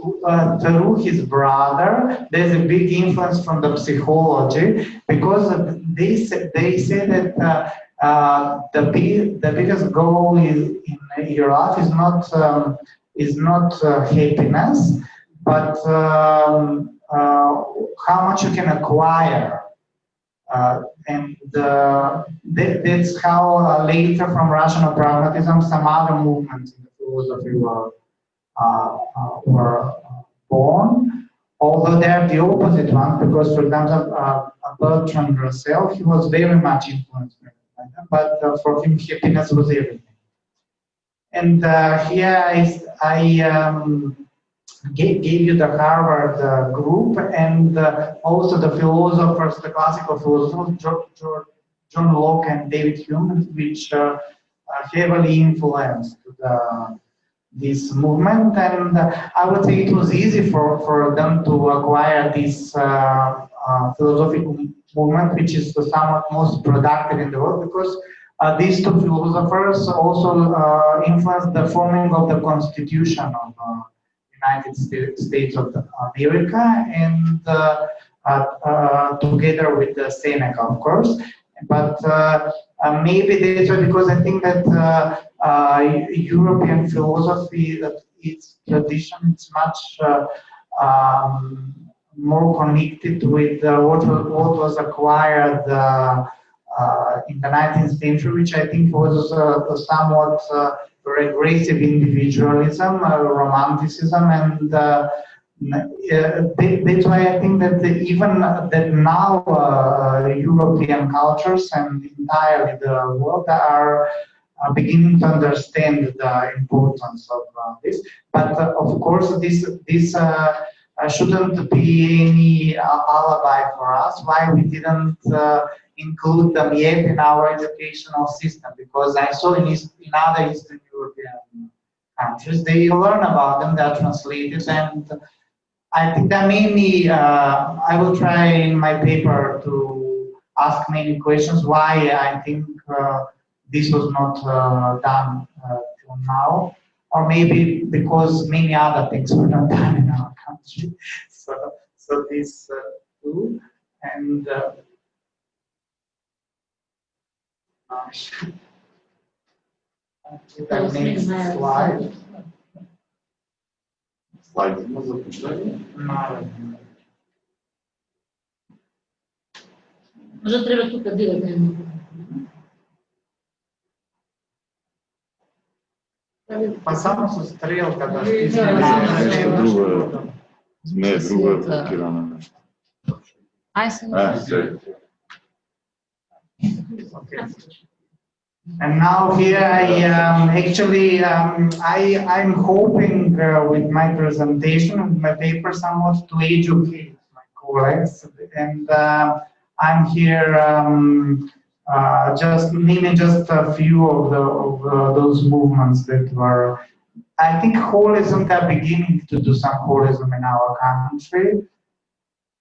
through his brother, there's a big influence from the psychology, because they say that the biggest goal in your life is not happiness, but how much you can acquire. That's how later from rational pragmatism some other movements in the philosophy were born, although they're the opposite one, because for example Bertrand Russell, he was very much influenced by that, but for him happiness was everything. And here I gave you the Harvard group, and also the philosophers, the classical philosophers, John Locke and David Hume, which heavily influenced this movement, and I would say it was easy for them to acquire this philosophical movement, which is the somewhat most productive in the world, because these two philosophers also influenced the forming of the Constitution of United States of America, and together with the Seneca, of course. But maybe that's why, because I think that European philosophy, its tradition, it's much more connected with what was acquired in the 19th century, which I think was somewhat regressive individualism, romanticism, and that's why I think that even that now European cultures and entirely the world are beginning to understand the importance of this. But of course, this shouldn't be any alibi for us why we didn't include them yet in our educational system, because I saw in other Eastern European countries, they learn about them, they're translated, and I think that mainly, I will try in my paper to ask many questions why I think this was not done till now, or maybe because many other things were not done in our country. So these two, and the next slide. Слайд има започнение? Може треба тук директно. Па само со стрелка да Нещо друго е. Друго е блокирано нещо. Okay. And now here I'm hoping with my presentation, with my paper, somewhat to educate my colleagues, and I'm here just naming just a few of those movements that were. I think holism, they're beginning to do some holism in our country.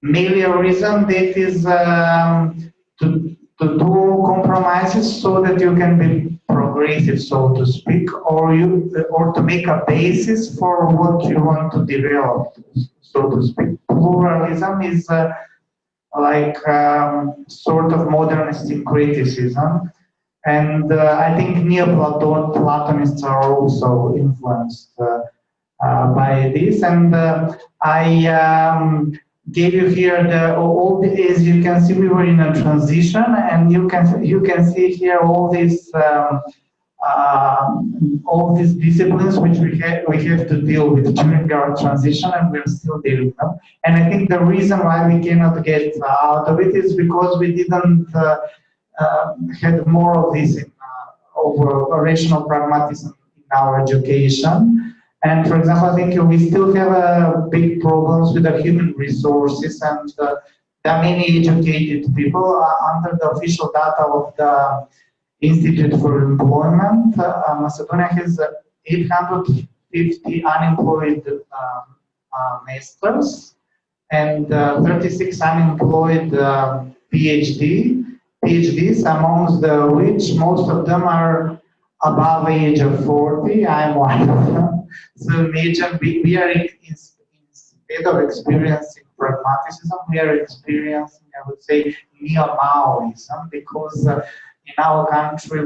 Meliorism, that is to do compromises so that you can be progressive, so to speak, or to make a basis for what you want to develop, so to speak. Pluralism is like sort of modernist criticism, and I think Neoplatonists are also influenced by this, and I gave you here as you can see, we were in a transition, and you can see here all these disciplines which we have to deal with during our transition, and we're still dealing with them. And I think the reason why we cannot get out of it is because we didn't had more of this of rational pragmatism in our education. And for example, I think we still have big problems with the human resources, and there are many educated people. Under the official data of the Institute for Employment, Macedonia has 850 unemployed masters and 36 unemployed PhDs, amongst which most of them are above the age of 40. I'm one of them. So imagine we are instead of experiencing pragmatism, we are experiencing, I would say, neo-Maoism, because in our country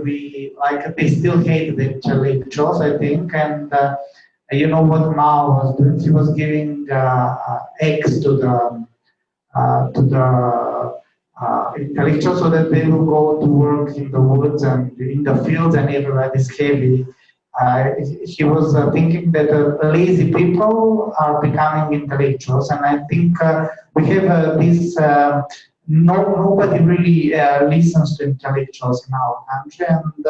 they still hate the intellectuals, I think, and you know what Mao was doing? He was giving eggs to the intellectuals so that they will go to work in the woods and in the fields, and everybody's heavy. He was thinking that lazy people are becoming intellectuals, and I think we have this. Nobody really listens to intellectuals in our country, and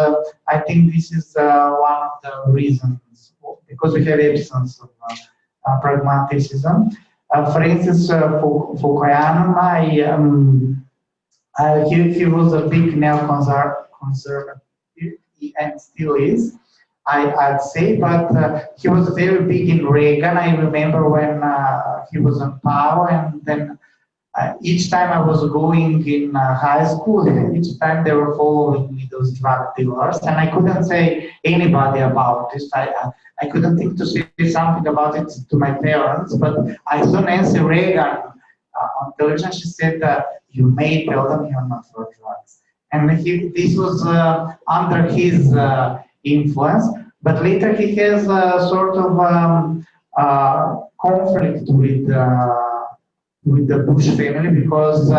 I think this is one of the reasons, because we have absence of pragmatism. For instance, Fukuyama, He was a big neoconservative and still is, I'd say, but he was very big in Reagan. I remember when he was in power, and then each time I was going in high school, each time they were following me, those drug dealers, and I couldn't say anybody about this. I couldn't think to say something about it to my parents, but I saw Nancy Reagan on television. She said that you may tell them you're not for drugs. And this was under his influence, but later he has a sort of conflict with the Bush family because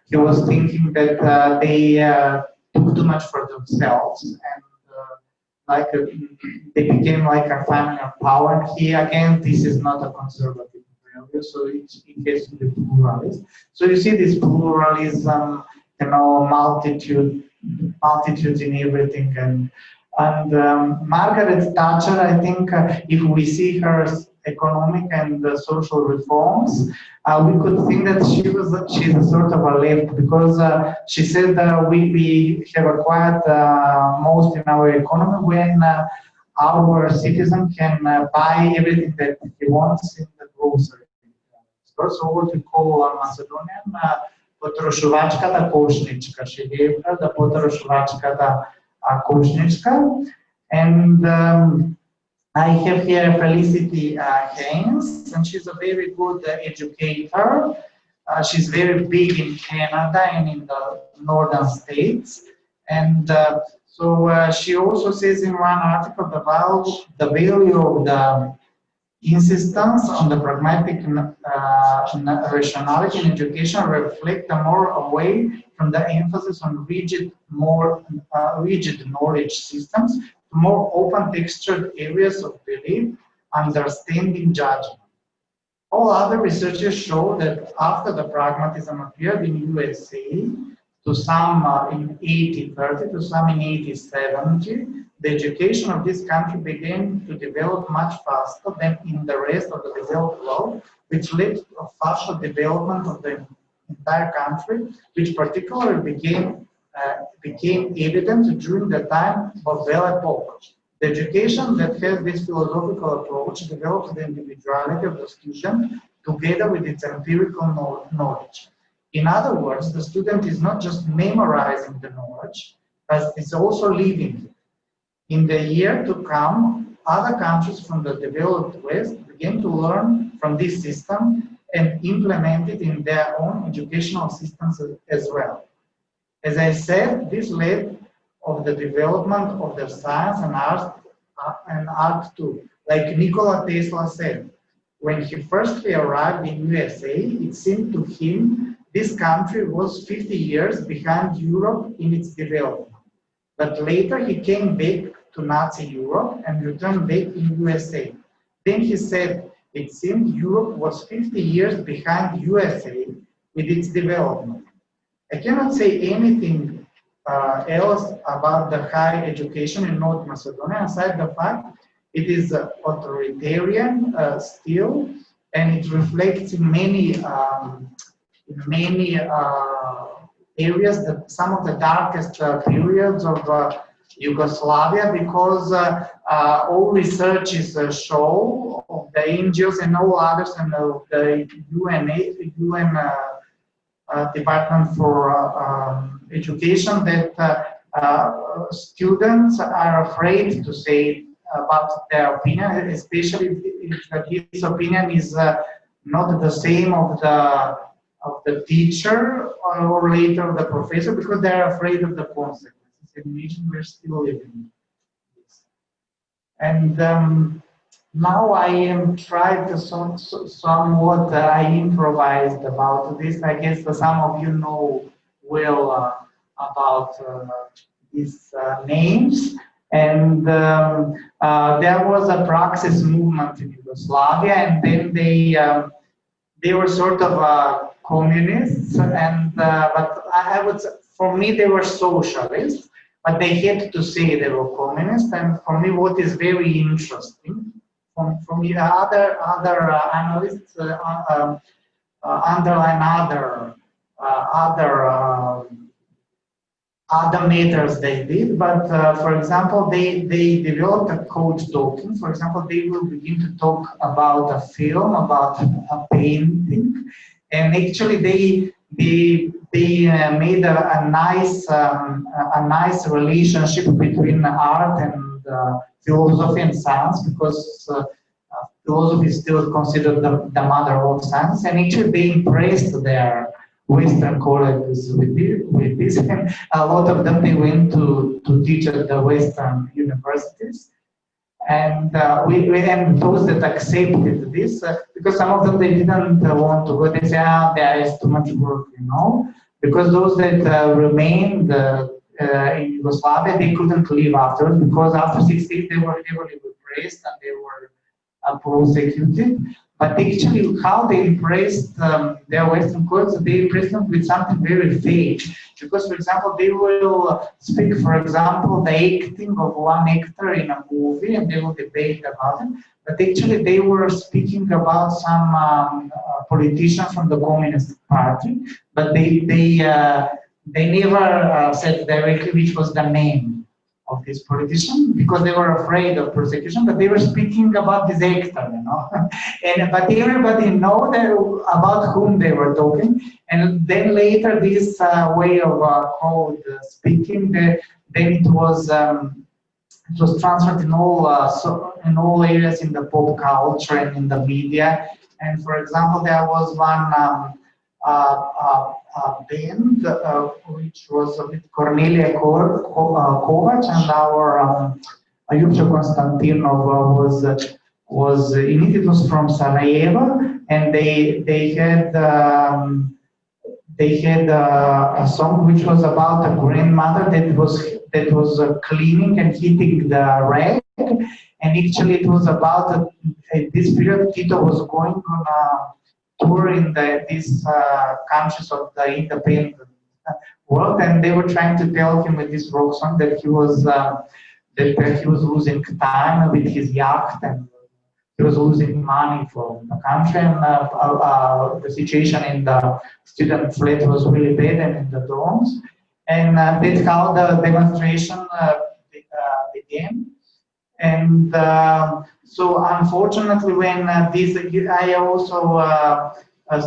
he was thinking that they took too much for themselves and they became like a family of power. And he, again, this is not a conservative value, so it has to be pluralist. So you see this pluralism, multitudes in everything. And Margaret Thatcher, I think if we see her economic and social reforms, we could think that she's a sort of a left, because she said that we have acquired most in our economy when our citizen can buy everything that he wants in the grocery store. So what we call Macedonian potrošovačkата košnička. She gave her the potrošovačkata košnička. And I have here Felicity Haynes, and she's a very good educator. She's very big in Canada and in the northern states. And so she also says in one article about the value of the insistence on the pragmatic rationality in education reflect more away from the emphasis on rigid knowledge systems to more open textured areas of belief, understanding, judgment. All other researchers show that after the pragmatism appeared in USA, to some in 80-30, to some in 80-70, the education of this country began to develop much faster than in the rest of the developed world, which led to a faster development of the entire country, which particularly became evident during the time of Belle Epoque. The education that has this philosophical approach develops the individuality of the student together with its empirical knowledge. In other words, the student is not just memorizing the knowledge, but is also living it. In the year to come, other countries from the developed West began to learn from this system and implement it in their own educational systems as well. As I said, this led of the development of the science and art too. Like Nikola Tesla said, when he firstly arrived in USA, it seemed to him this country was 50 years behind Europe in its development. But later he came back to Nazi Europe and returned back in USA. Then he said, it seemed Europe was 50 years behind USA with its development. I cannot say anything else about the higher education in North Macedonia, aside the fact it is authoritarian still, and it reflects in many areas that some of the darkest periods of Yugoslavia, because all researches show of the angels and all others and of the UN Department for Education that students are afraid to say about their opinion, especially if his opinion is not the same of the teacher or later the professor, because they're afraid of the consequences. Imagine we're still living this. And now I am trying to somewhat improvised about this. I guess some of you know well about these names. And there was a Praxis movement in Yugoslavia, and then they were sort of communists, and but I would say, for me they were socialists, but they had to say they were communists. And for me, what is very interesting, from the other analysts underline other other matters they did, but for example, they developed a coach talking. For example, they will begin to talk about a film, about a painting, and actually they made a nice relationship between art and philosophy and science, because philosophy is still considered the mother of science, and actually they impressed their Western colleagues with this, and a lot of them they went to teach at the Western universities, and and those that accepted this, because some of them they didn't want to go. They say, there is too much work, because those that remained in Yugoslavia, they couldn't leave afterwards, because after 6 days they were heavily repressed and they were prosecuted. But actually, how they impressed their Western colleagues, they impressed them with something very fake. Because, for example, they will speak, for example, the acting of one actor in a movie, and they will debate about it. But actually, they were speaking about some politician from the Communist Party, but they never said directly which was the name of this politician, because they were afraid of persecution, but they were speaking about this actor, but everybody know about whom they were talking, and then later this way of code speaking, then it was transferred in all areas in the pop culture and in the media. And for example, there was one band which was with Cornelia Kovac, and our Jutro Konstantinov was in it. It was from Sarajevo, and they had a song which was about a grandmother that was cleaning and heating the rag, and actually it was about at this period Tito was going on a tour in these countries of the independent world, and they were trying to tell him with this rock song that he was losing time with his yacht, and he was losing money for the country, and the situation in the student flat was really bad and in the dorms, and that's how the demonstration began. And so unfortunately, when I also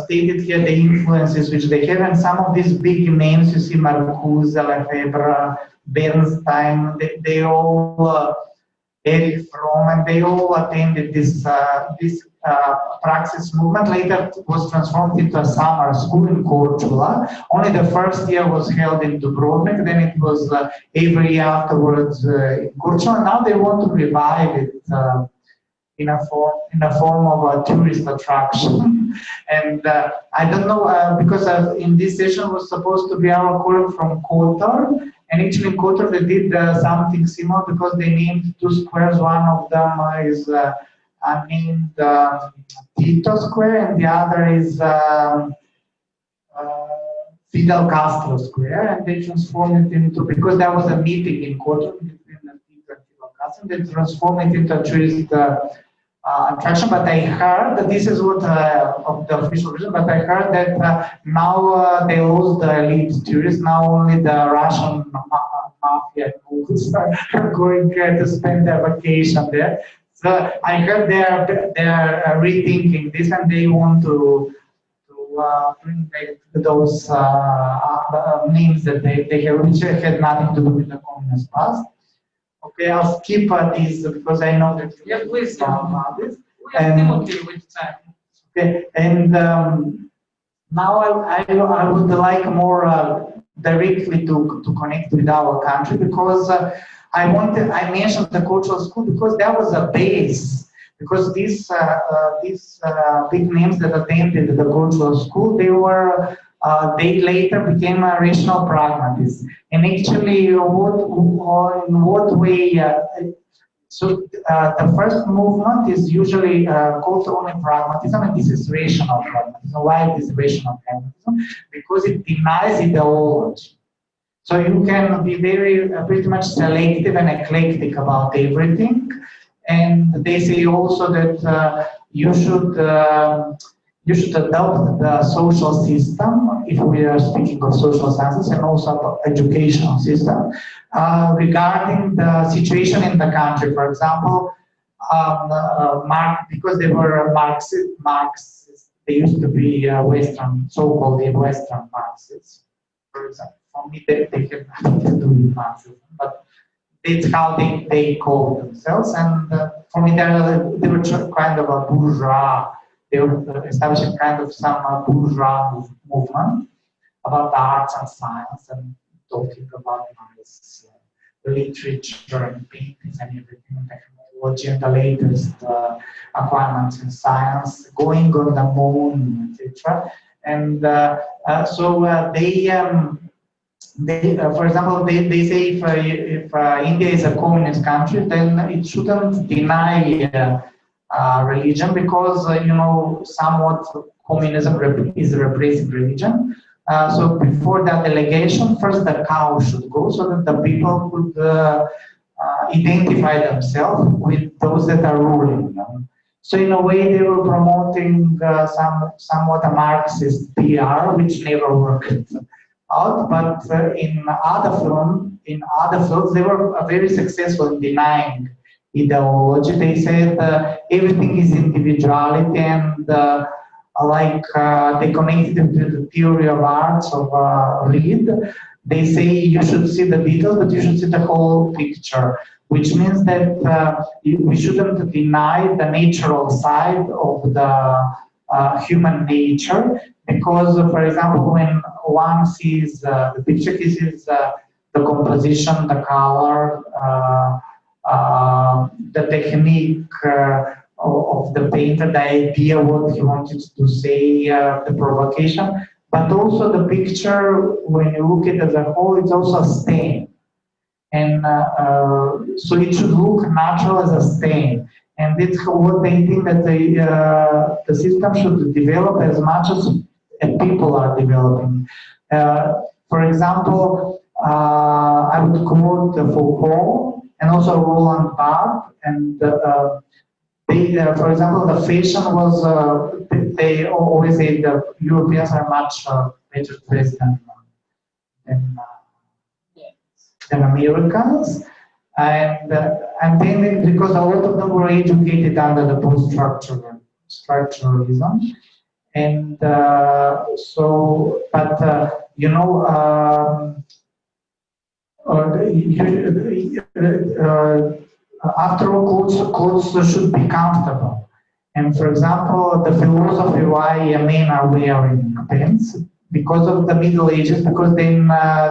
stated here the influences which they have, and some of these big names, you see Marcuse, Lefebvre, Bernstein, they all, Erich Fromm, and they all attended this praxis movement. Later it was transformed into a summer school in Korčula. Only the first year was held in Dubrovnik, then it was every year afterwards in Korčula. Now they want to revive it in a form of a tourist attraction. And I don't know, because in this session was supposed to be our colleague from Kotor, and actually in Kotor they did something similar, because they named two squares. One of them is named Tito Square, and the other is Fidel Castro Square, and they transformed it into, because there was a meeting in Kotor between Tito and Fidel Castro, they transformed it into a tourist attraction. But I heard that this is what of the official reason, but I heard that now they lost the elite tourists. Now only the Russian mafia groups are going to spend their vacation there. So I heard they are rethinking this, and they want to bring back those names that they have, which had nothing to do with the communist past. Okay, I'll skip these because I know that you please about this. Okay, and now I would like more directly to connect with our country, because I mentioned the cultural school because there was a base, because these big names that attended the cultural school, they later became a rational pragmatists. And actually, in what way? The first movement is usually called only pragmatism, and this is rational pragmatism. Why it is rational pragmatism? Because it denies ideology. So you can be pretty much selective and eclectic about everything. And they say also that you should you should adopt the social system, if we are speaking of social sciences, and also about educational system, regarding the situation in the country. For example, because they were Marxists, they used to be Western, so-called Western Marxists. For example, for me, they have nothing to do with Marxism, but it's how they call themselves. And for me, they were kind of a bourgeois. They were establishing kind of some bourgeois movement about the arts and science, and talking about nice literature and paintings and everything, and technology and the latest acquirements in science, going on the moon, etc. And so they, for example, they say if India is a communist country, then it shouldn't deny religion, because somewhat communism is a repressive religion. So before that delegation, first the cow should go, so that the people could identify themselves with those that are ruling them. So in a way, they were promoting somewhat a Marxist PR, which never worked out. But in other fields, they were very successful in denying ideology. They said everything is individuality, and they connected it to the theory of arts of Reed. They say you should see the details, but you should see the whole picture, which means that we shouldn't deny the natural side of the human nature, because, for example, when one sees the picture, he sees the composition, the color, the technique of the painter, the idea, what he wanted to say, the provocation, but also the picture, when you look at it as a whole, it's also a stain. And so it should look natural as a stain. And that's what they think that the system should develop as much as people are developing. For example, I would quote Foucault and also Roland Barthes, and for example, the fashion was, they always say the Europeans are much better dressed than Americans. And I'm thinking because a lot of them were educated under the post-structuralism. And so, but after all, clothes should be comfortable. And for example, the philosophy why men are wearing pants, because of the Middle Ages, because then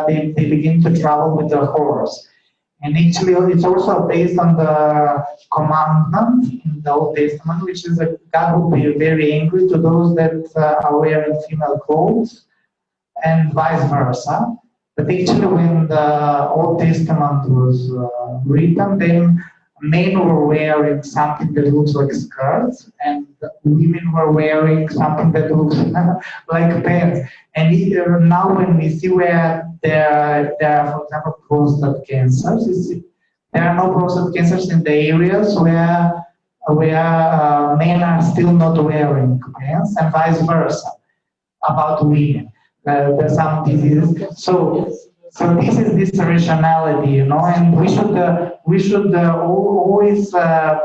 they begin to travel with the horse. And actually, it's also based on the commandment in the Old Testament, which is that God will be very angry to those that are wearing female clothes, and vice versa. But actually, when the Old Testament was written, then men were wearing something that looks like skirts, and women were wearing something that looks like pants. And now when we see where there are, for example, prostate cancers, there are no prostate cancers in the areas where men are still not wearing pants, and vice versa about women. There's some diseases. So this is this rationality, and we should always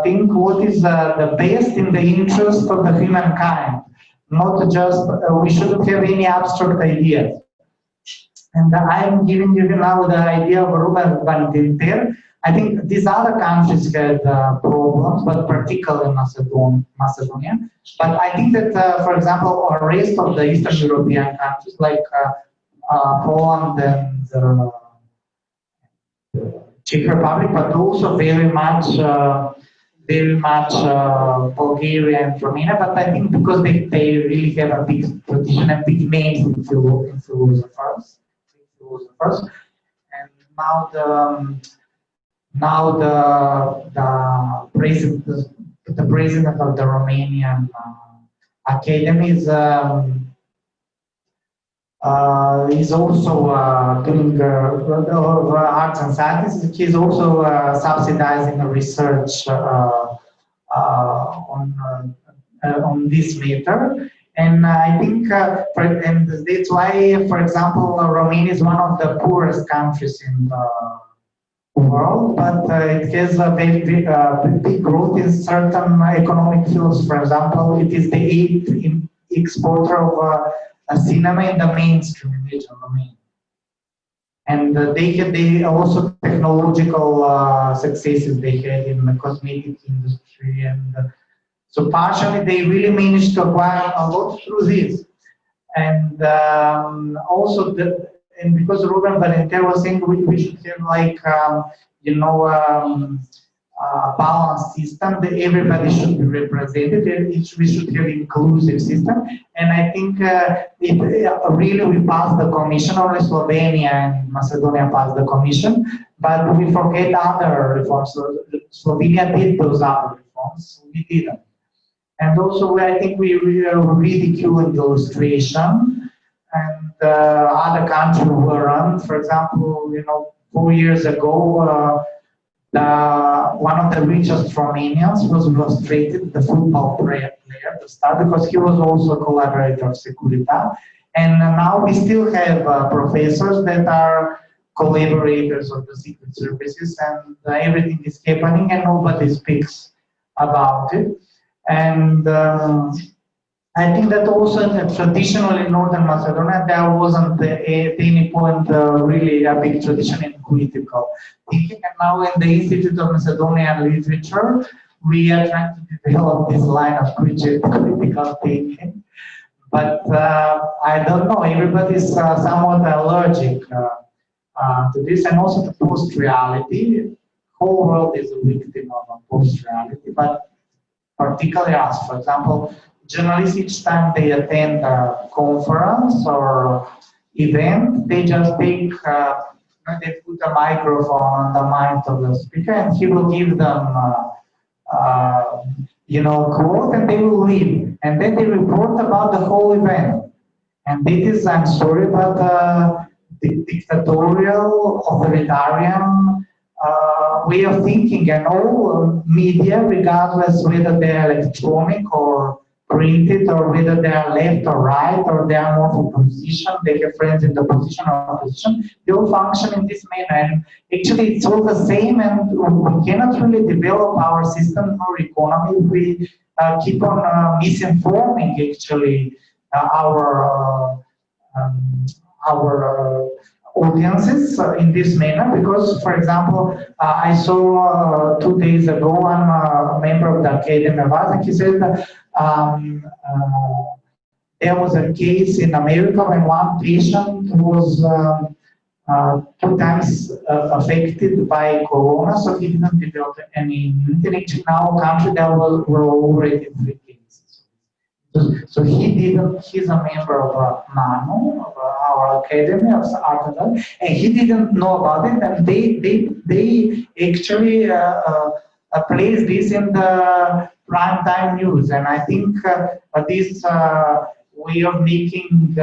think what is the best in the interest of the humankind, not just, we shouldn't have any abstract ideas. And I'm giving you now the idea of Ruben van Ginter. I think these other countries had problems, but particularly Macedonia. But I think that, for example, the rest of the Eastern European countries, like Poland and Czech Republic, but also very much Bulgaria and Romania. But I think because they really have a big tradition and big names in philosophers, and now the president of the Romanian Academy is also doing arts and sciences. He's also subsidizing research on this matter. And I think, and that's why, for example, Romania is one of the poorest countries in the world, but it has a very big growth in certain economic fields. For example, it is the 8th exporter of cinema in the mainstream region, Romania. And they also technological successes they had in the cosmetic industry, and so partially they really managed to acquire a lot through this. And also and because Ruben Valenter was saying we should have like a balanced system, that everybody should be represented, we should have inclusive system. And I think really we passed the commission, only Slovenia and Macedonia passed the commission, but we forget other reforms. So Slovenia did those other reforms, we didn't. And also I think we are ridiculing the illustration, and other countries weren't. For example, 4 years ago, one of the richest Romanians was frustrated, the football player to start, because he was also a collaborator of Securitas. And now we still have professors that are collaborators of the secret services, and everything is happening and nobody speaks about it. And I think that also traditionally in Northern Macedonia, there wasn't at any point really a big tradition in critical thinking. And now in the Institute of Macedonian Literature, we are trying to develop this line of critical thinking. But I don't know, everybody is somewhat allergic to this, and also to post-reality. The whole world is a victim of post-reality, but particularly us. For example, journalists, each time they attend a conference or event, they just take, they put a microphone on the mind of the speaker, and he will give them, quote, and they will leave, and then they report about the whole event. And it is, I'm sorry, but the dictatorial, authoritarian way of thinking, and all media, regardless whether they're electronic or printed, or whether they are left or right, or they are more for position, they have friends in the position or opposition, they all function in this manner. And actually it's all the same, and we cannot really develop our system or economy if we keep on misinforming actually our audiences in this manner. Because, for example, I saw 2 days ago one member of the Academy of Arts, and he said that there was a case in America when one patient was 2 times affected by corona, so he didn't develop any immunity. In our country, there were already 3 cases. So he's a member of MANU, of our Academy of Art, and he didn't know about it, and they actually placed this in the prime time news. And I think this way of making,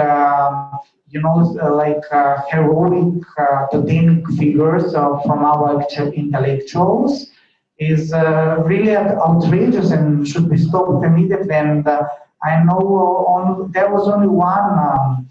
heroic totemic figures from our intellectuals is really outrageous and should be stopped immediately. And I know there was only one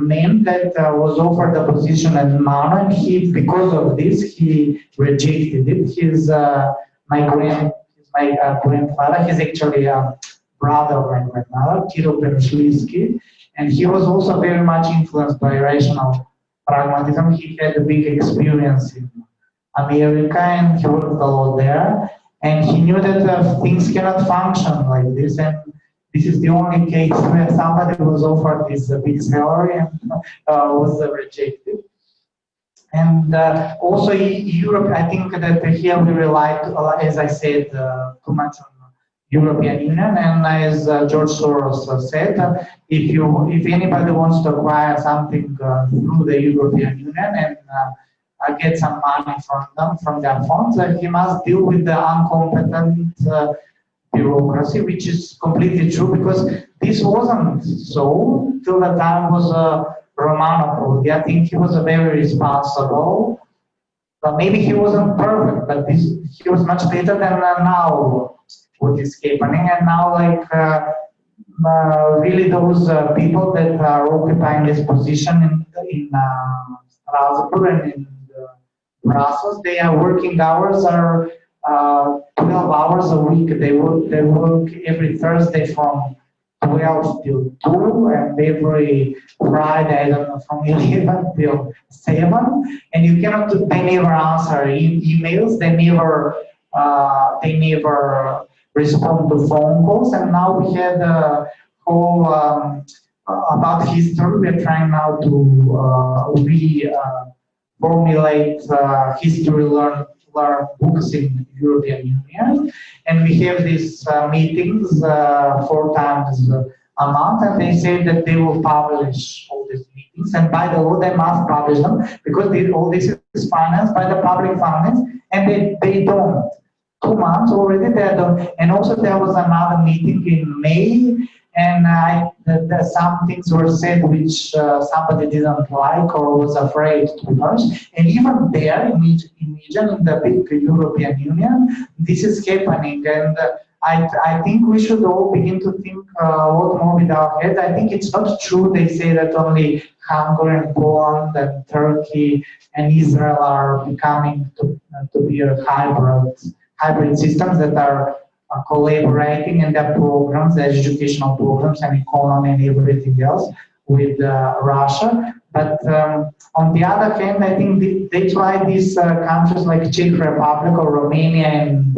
man that was offered the position at MANU, and because of this, he rejected it. He's my grandfather. He's actually a brother of my grandmother, Kirill Perushlisky, and he was also very much influenced by rational pragmatism. He had a big experience in America, and he worked a lot there, and he knew that things cannot function like this, and this is the only case where somebody was offered this big salary and was rejected. And also Europe, I think that here we rely, as I said, too much on European Union. And as George Soros said, if anybody wants to acquire something through the European Union and get some money from them, from their funds, he must deal with the incompetent bureaucracy, which is completely true, because this wasn't so till the time was Romano Prodi. I think he was a very responsible, but maybe he wasn't perfect, but he was much better than now what is happening. And now, like, really those people that are occupying this position in Strasbourg and in Brussels, their working hours are 12 hours a week. They work every Thursday from 12 till 2, and every Friday, I don't know, from 11 till 7. And you cannot, they never answer emails, they never respond to phone calls. And now we had a whole about history. We're trying now to formulate history learn books in European Union, and we have these meetings 4 times a month, and they say that they will publish all these meetings, and by the law they must publish them because all this is financed by the public finance, and they don't. 2 months already they don't. And also there was another meeting in May, and some things were said which somebody didn't like or was afraid to launch. And even there, in the big European Union, this is happening. And I think we should all begin to think a lot more with our heads. I think it's not true they say that only Hungary and Poland and Turkey and Israel are becoming to be a hybrid systems that are collaborating in their programs, the educational programs and economy and everything else with Russia. But on the other hand, I think they try these countries like Czech Republic or Romania and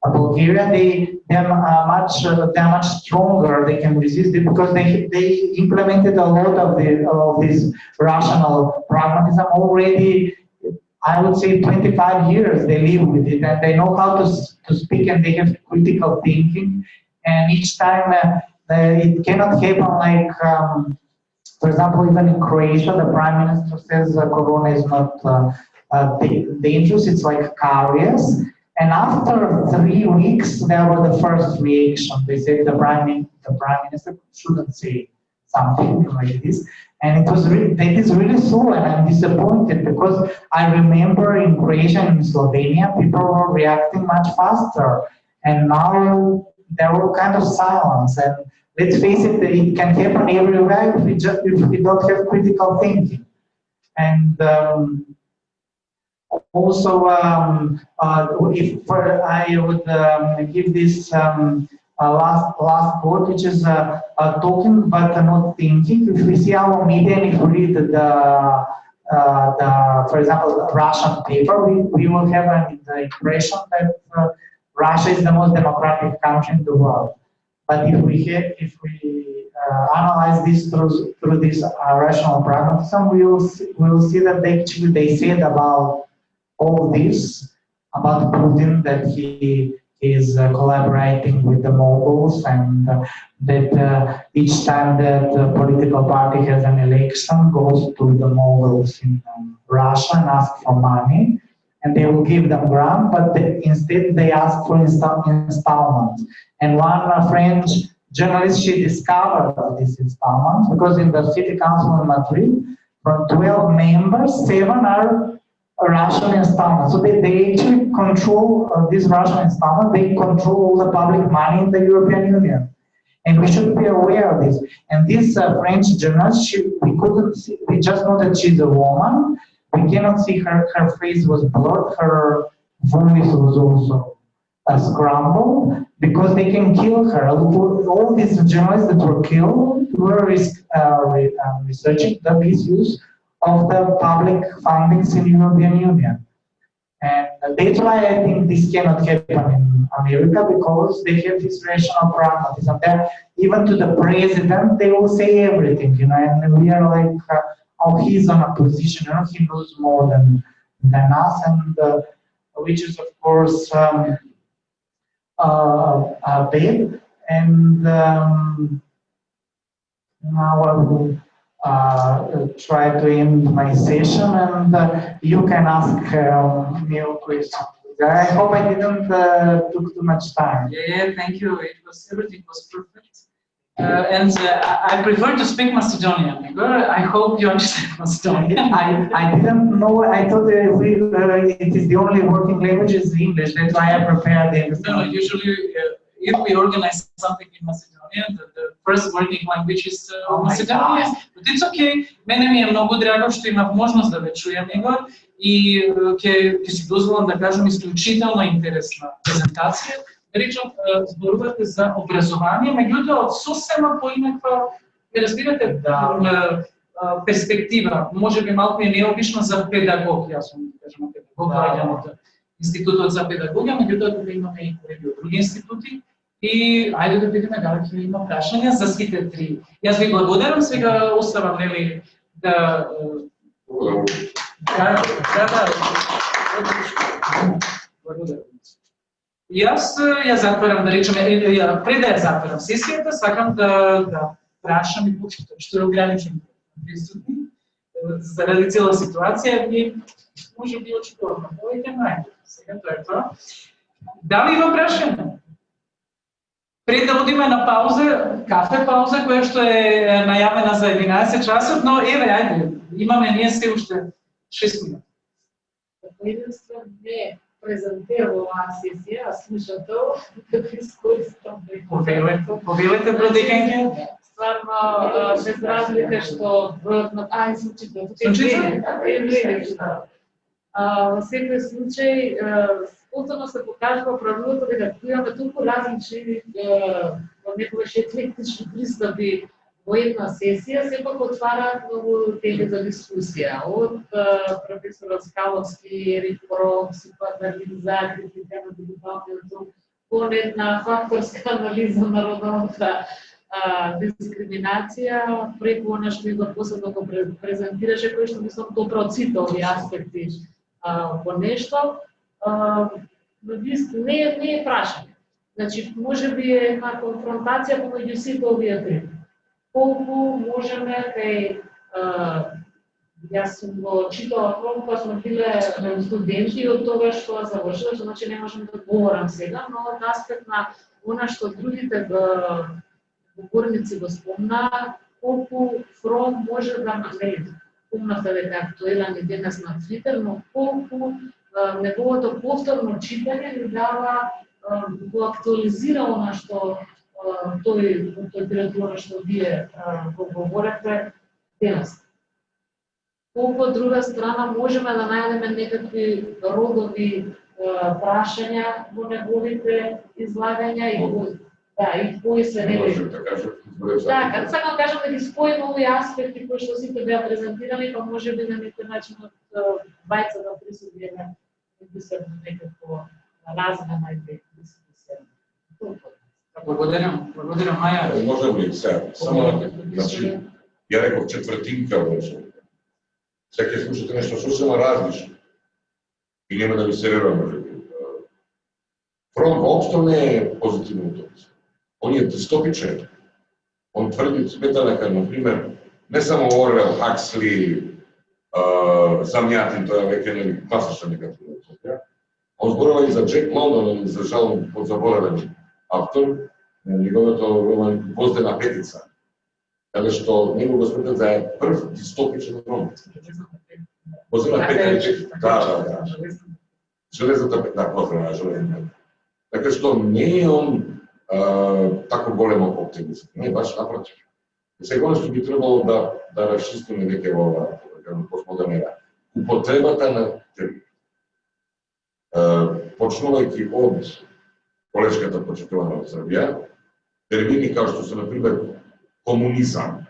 Bulgaria. They're much stronger. They can resist it because they implemented a lot of this rational pragmatism already. I would say 25 years they live with it, and they know how to speak, and they have critical thinking. And each time it cannot happen like, for example, even in Croatia, the prime minister says corona is not dangerous, it's like caries. And after 3 weeks, there was the first reaction. They said the prime minister shouldn't say something like this. And that is really so, and I'm disappointed because I remember in Croatia and in Slovenia, people were reacting much faster. And now they're all kind of silence. And let's face it, it can happen everywhere if we don't have critical thinking. And also, if I would give this last quote, which is talking but not thinking. If we see our media and if we read for example, the Russian paper, we will have the impression that Russia is the most democratic country in the world. But if we analyze this through this rational pragmatism, we will see that they said about all this, about Putin, that he is collaborating with the Mongols, and that each time that a political party has an election, goes to the Mongols in Russia and ask for money, and they will give them grant, but instead they ask for installments. And one French journalist, she discovered this installment because in the city council in Madrid, from 12 members, 7 are Russian installments. So they actually control this Russian installment. They control all the public money in the European Union. And we should be aware of this. And this French journalist, we just know that she's a woman. We cannot see her face was blurred, her voice was also scrambled, because they can kill her. All these journalists that were killed were researching the misuse of the public fundings in the European Union. And that's why I think this cannot happen in America, because they have this rational pragmatism. Even to the president, they will say everything, and we are like, oh, he's on a position, he knows more than us, and which is, of course, bad. And now I will try to end my session, and you can ask me a question. I hope I didn't took too much time. Yeah, thank you. Everything was perfect. I prefer to speak Macedonian. I hope you understand Macedonian. I didn't know. I thought it is the only working language is English. That's why I prepared the. No, usually if we organize something in Macedonian, the first working language is Macedonian. But it's okay. Мене ми е много драго што имав можност да ве чујам него и ќе си дозволам да кажам исклучително интересна презентација. Речам, зборувате за образование, меѓутоа од сосема поинаква, разбирате, перспектива, може би малку е необично за педагог, јас сум кажам педагог, доаѓам од Институтот за педагогија, меѓутоа тука имаме и колеги од други институти и ајде да видиме дали ќе има прашања за сите три. Јас ви благодарам, сега оставам нели да благодарам. Јас ја затварам, да речеме, пред да ја затварам сесијата, сакам да прашам и почитам, што е ограничен присутни, заради цела ситуација, и може би очекувам, повеќе најде. Сега тоа е тоа. Дали има прашање? Пред да одиме на пауза, кафе пауза, која што е најавена за 11 часот, но еве, ајде, имаме ние се уште 6 минути. Единствено не презентирала оваа сесија, а слушател, како искористам. Повелете, бродегање. Стварно, без разлика што бројот на... Случајно. Во секој случај, повторно се покажува правилото дека имаме толку различни, некогаш еклектични пристапи во една сесија, сепак отвараат многу теми за дискусија. Од професорот Скаловски, Ерик Фром, психоанализа, критика на дигиталниот, кон една факторска анализа на родовата дискриминација, преку она што Игор посебно го презентираше, кој што мислам добро ците овие аспекти по нешто, не е прашање. Значи, може би е една конфронтација помеѓу сите овие три. Колку можеме кај јас сум го читала кога сме биле студенти од тоа што завршила, што значи не можам да говорам сега, но од аспект на она што другите говорници го спомнаа, колку Фром може да намери. Помнавте дека актуелен и денес на Твитер, но колку неговото повторно читање ни дава, го актуализира она што тој период што вие го говорите денес. Колку од друга страна можеме да најдеме некакви родови прашања во неговите излагања и кои се не може да кажам. Да, сакам да кажам да ги споиме овие аспекти кои што сите беа презентирани, па може би на некој начин од бајца да присудиме да се некако размена и дискусија. Благодарам, Маја. Можем ли сега? Само, значи, ја реков четвртинка вече. Сега ќе слушате нешто сосема различно. И нема да ви се верува, може би. Фром воопшто не е позитивно утопист. Он е дистопичен. Он тврди, смета дека, например, не само Орвел, Хаксли, Замјатин, тоа веќе не класична негативна утопија. Он зборува и за Джек Лондон, за жал подзаборавен автор, неговото роман Воздена петица, каде што него го сметат за прв дистопичен роман. Воздена петица, да. Железната петица, поздравна железната. Така што не е он тако големо оптимист, не баш напротив. Сега што би требало да расчистиме веќе во ова постмодерна употребата на термини. Почнувајќи од колешката почитувана од Србија, термини како што се, например, комунизам.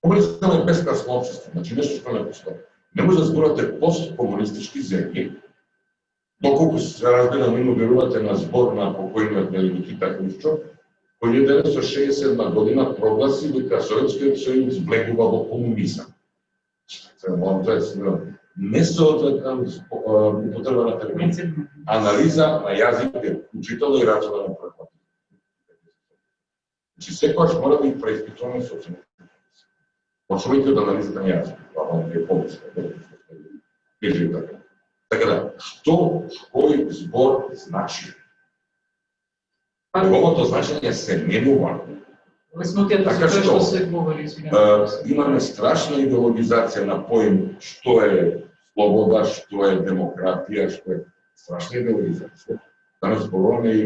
Комунизам е безкрасно општество, значи нешто што не постои. Не може да зборате посткомунистички земји, доколку се разбира, има верувате на збор на покојниот Никита Хрушчов, кој 1967 година прогласи дека Советскиот сојуз влегува во комунизам. Несоодветна употреба на термини. Анализа на јазик е вклучително и рационален прехват. Значи, секојаш мора да ги преиспитуваме собствените. Почнувајќи од анализата на јазик. Това е помиска. Така да, што кој збор значи? Неговото значење се неговано. Леснотијата Така со тоа што, што се говори, извинувам. Имаме страшна идеологизација на поим што е слобода, што е демократија, што е страшна идеологизација. Данас зборуваме и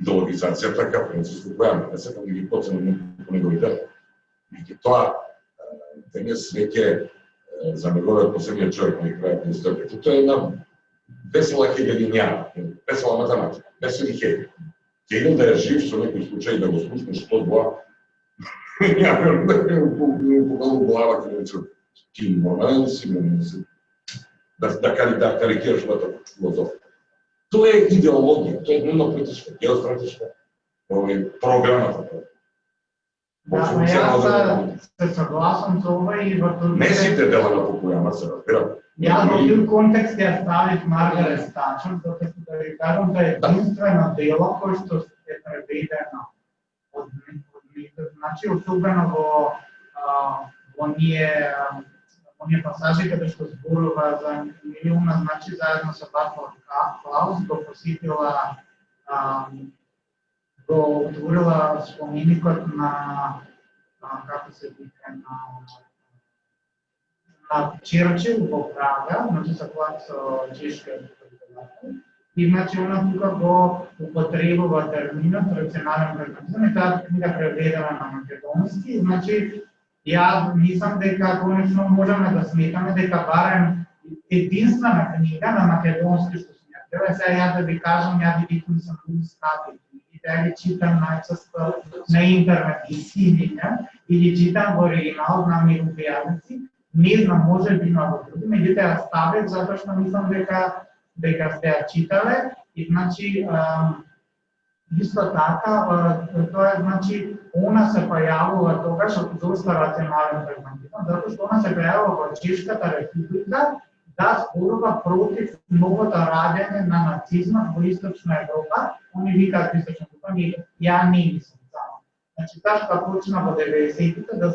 идеологизацијата како принцип која не сакам да ги подценам по неговите. Меѓутоа, денес веќе за неговиот последниот човек на крајот на историјата, тоа е една весела хегелињана, весела математика, весели Хегел. Хегел да е жив со некој случај да го слушнеш што два, няма да поголу глава каде рече, ти нормален си, да карикираш мојата филозофија. Тоа е идеологија, тоа е дневно политичка, геостратешка програмата. Да, јас се согласам со ова и во тоа. Не сите дела на Фукујама се разбира. Јас во тој контекст ја ставив Маргарет Стачер, затоа што да ви кажам да е единствено дело кој што е преведено од значи особено во оние пасажи каде што зборува за милиона, значи заедно со Вацлав Клаус го посетила го отворила споменикот на како се вика на Черчил во Прага, значи со чешкиот председател. И значи она тука го употребува терминот рационален прагматизам и таа книга преведена на македонски. Значи јас мислам дека конечно можеме да сметаме дека барем единствена книга на македонски што се ја сега ја да ви кажам, ја ви викам сам стати и да ги читам најчесто на интернет и синија или читам во оригинал на негови јазици. Не знам, може би има во други, меѓутоа ја ставив затоа што мислам дека сте ја читале и значи исто така тоа е значи она се појавува тогаш од доста рационален прагматизам, затоа што она се појавува во Чешката република да зборува против многото радење на нацизмот во Источна Европа. Они викаат Источна Европа, ја не мислам само. Значи таа почна во 90-тите да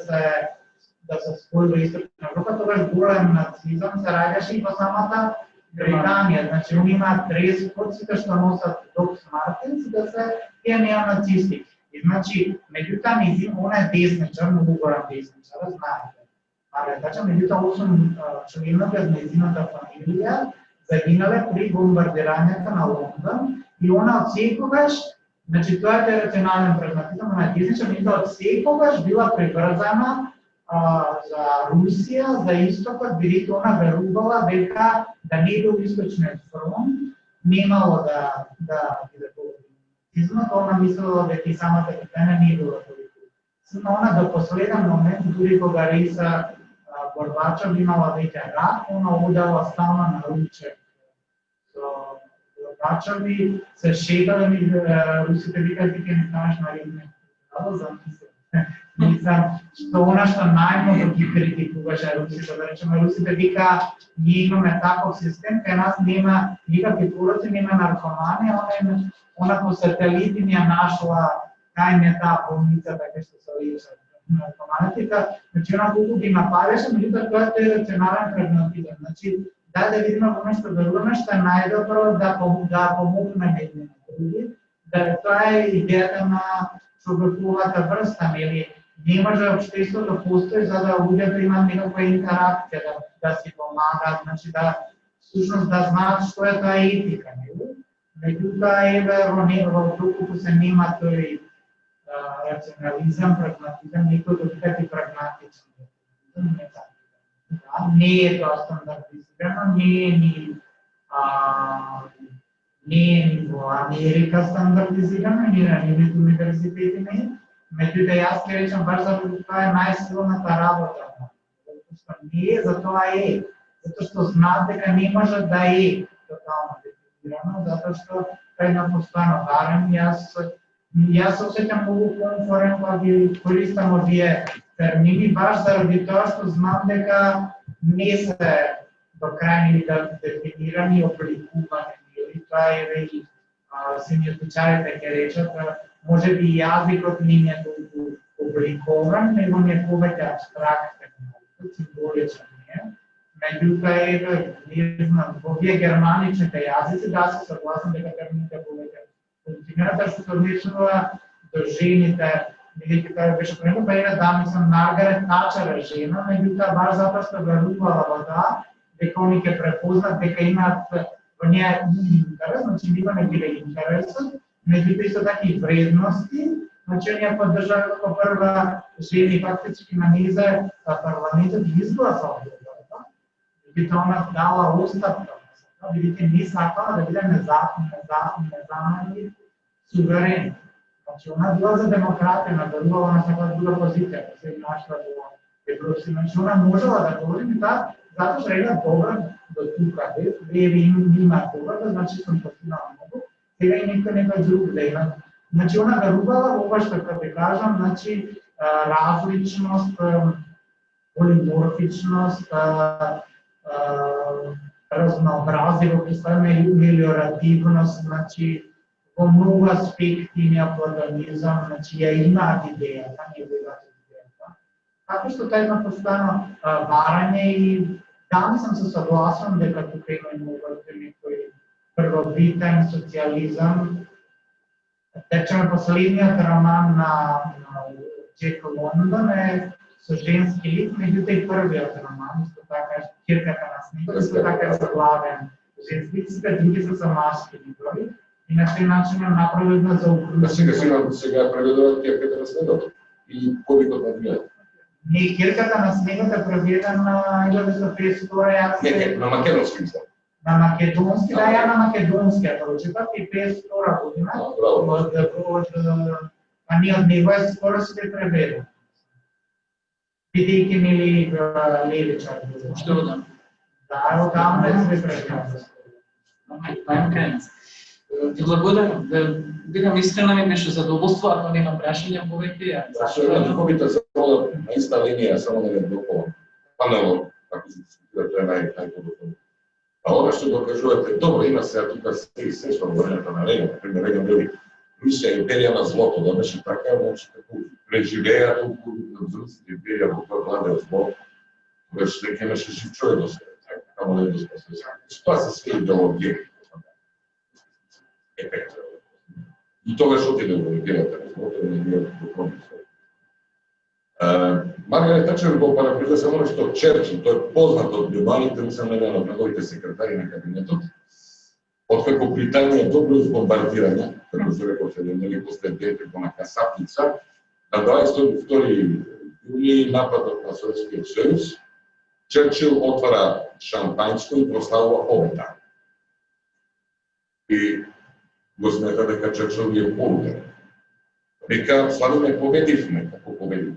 се спојува Источна Европа, тогаш голем нацизам се раѓаше и во самата Британија. Значи, они имаат дрес-код, сите што носат Докс Мартинс, да се тие неонацисти. И значи, меѓутоа низин, она е десничар, многу голем десничар, знаете. Така, меѓутоа 8 членови од низината фамилија загинале при бомбардирањето на Лондон и она од секогаш, значи тоа е рационален прагматизам, она е десничар, меѓутоа од секогаш била приврзана за Русија, за Истокот, бидејќи она верувала дека да не бил Источниот фронт, немало да биде толку. Она мислела дека и самата Британија не била толку. Она до последен момент, дури кога Риса Горбачов имала веќе рак, она одела стално на ручек со Горбачов и се шегале, русите викаат дека не знаеш на ридне. Мислам, што она што најмногу ги критикуваше русите, да речеме, русите вика, ние имаме таков систем, кај нас нема никакви пороци, нема наркоманија, она по сателити ни ја нашла кај не таа болница, така што се лечат наркоманите, значи она колку ги нападеше, меѓутоа тоа е рационален прагматизам. Значи, да видиме во нешто веруваме што е најдобро да помогнеме едни на други, да тоа е идејата на човековата врста, нели? Не може општество да постои за да луѓето имаат некаква интеракција, да си помагаат, значи да всушност да знаат што е таа етика, нели? Меѓутоа еве во толку се нема тој рационализам, прагматизам, некој го викаат и прагматичен. Не е тоа стандартизирано, не е ни во Америка стандартизирано, ни на нивните универзитети не. Меѓутоа јас ќе речам баш за тоа е најсилната работа. Затоа што не е, затоа е. Затоа што знаат дека не може да е тотално дефинирано, затоа што кај на постојано барем јас се осеќам многу комфорен кога ги користам овие термини, баш заради тоа што знам дека не се до крај дефинирани и обликувани. Тоа е и семиотичарите ќе речат, може би јазикот не е толку обликован, него не е повеќе абстрактен, символичен е. Меѓутоа, не знам, во овие германичните јазици, да се согласам дека термините повеќе Позицијата се одличува до жените, бидејќи тоа беше споменато, па една дамица Маргарет Тачер е жена, меѓутоа баш затоа што верувала во тоа, дека они ќе препознат дека имаат во неа интерес, значи нива не биле интересот, меѓутоа исто така и вредности, значи ние поддржале како прва жени фактички на низе парламентот изгласал тоа. Меѓутоа она дала оставка, бидејќи не сакала да биде незаменет суверен. Значи она била за демократија, верувала она сакала да биде опозиција, да се нашла во Европа, значи она можела да говори тоа, затоа што е добра до тука, има добра, значи сум постигнала многу, сега и некој друг да има. Значи она верувала во ова што ќе кажам, значи различност, полиморфичност, разнообразие во представа мелиоративност, значи во многу аспекти неоплатонизам, значи ја имаат идејата, неговата идејата. Така што тоа има постојано барање и да, сам се согласувам дека тука има некој првобитен социализам. Речеме, последниот роман на Джек Лондон е со женски лик, меѓутоа и првиот роман, исто така Кирката на снегот, исто така е заглавен женски лик, сите други се со маски ликови. И на тој начин е направено за укрупнување. Сега преведуваат Кирката на снегот и повикот на другиот. Не, Кирката на снегот е преведен на 1952. Не, на македонски мислам. На македонски, да, ја на македонски ја прочитав и 52 година. А ние од него е скоро се преведен. Бидејќи нели левичар. Што одам? Да, одамна е се преведен. Ти благодарам. Бидам искрена, ми беше задоволство, ако нема прашања повеќе. Зашто е духовите само на иста линија, само да не дополам. Панело, ако се дискутира, тоа е најподобро. А ова што го кажувате, добро, има се тука се што времето на Реган, например, Реган били мисля империја на злото, да беше така, значи како преживеа толку взрците империја во тоа владео зло, тогаш дека имаше жив човек до себе, така не да спасе. Тоа се све идеологија. И тогаш отиде во империјата на злото, не било духовно. Маргарет Тачер го параприла само што Черчил, тој е познат од глобалите, мислам еден од неговите секретари на кабинетот, откако Британија добро избомбардирање, како се рекол се нели после детето на Касапница, на 22 јули нападот на Советскиот сојуз, Черчил отвара шампањско и прославува победа. И го смета дека Черчил е полуден. Вика, славиме победивме, како победивме.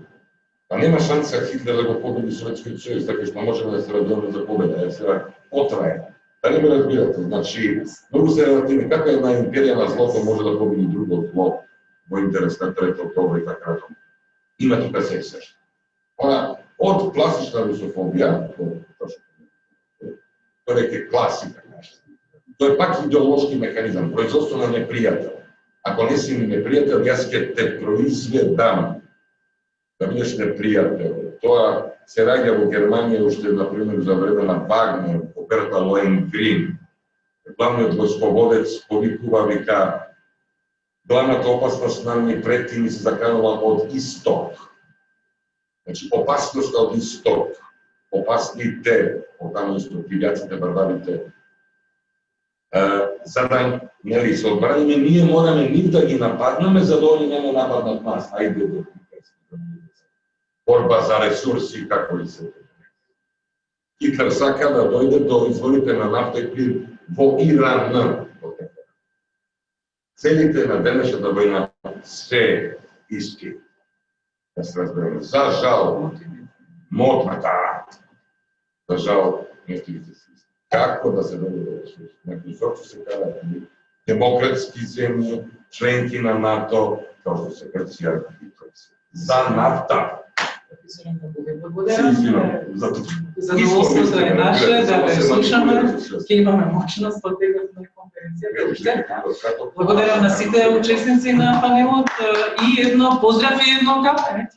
Па нема шанса Хитлер да го победи Советскиот сојуз, така што можеме да се радуваме за победа, сега потрае. Да не ме разбирате, значи, многу се релативни, како една империја на злото може да победи друго зло во интерес на трето добро и така натаму. Има тука се сешта. Она, од класична русофобија, тоа е класика, тоа е пак идеолошки механизам, производство на непријател. Ако не си ми непријател, јас ќе те произведам да бидеш непријател. Тоа се раѓа во Германија уште, например, за време на Вагнер, операта Лоенгрин. Главниот войсководец повикува, вика, главната опасност нам ни прети ни се заканува од исток. Значи, опасноста од исток, опасните, оттаму исток, divјаците, барбарите, за да нели се одбраниме, ние мораме нив да ги нападнеме, за да они не нападнат нас. Ајде да борба за ресурси, како ли се. Хитлер сака да дојде до изворите на нафта и плин во Иран. Целите на денешната војна се исти. Да се разбереме. За жал, мотната, за жал, нефтивите се исти. Како да се дојде до ресурси? Некои сорто се кажат демократски земји, членки на НАТО, како што се Грција и Турција. За нафта. Задоволството е наше да ве слушаме, ќе имаме можност од тегот на конференцијата. Благодарам на сите учесници на панелот и едно поздрав и едно кафе.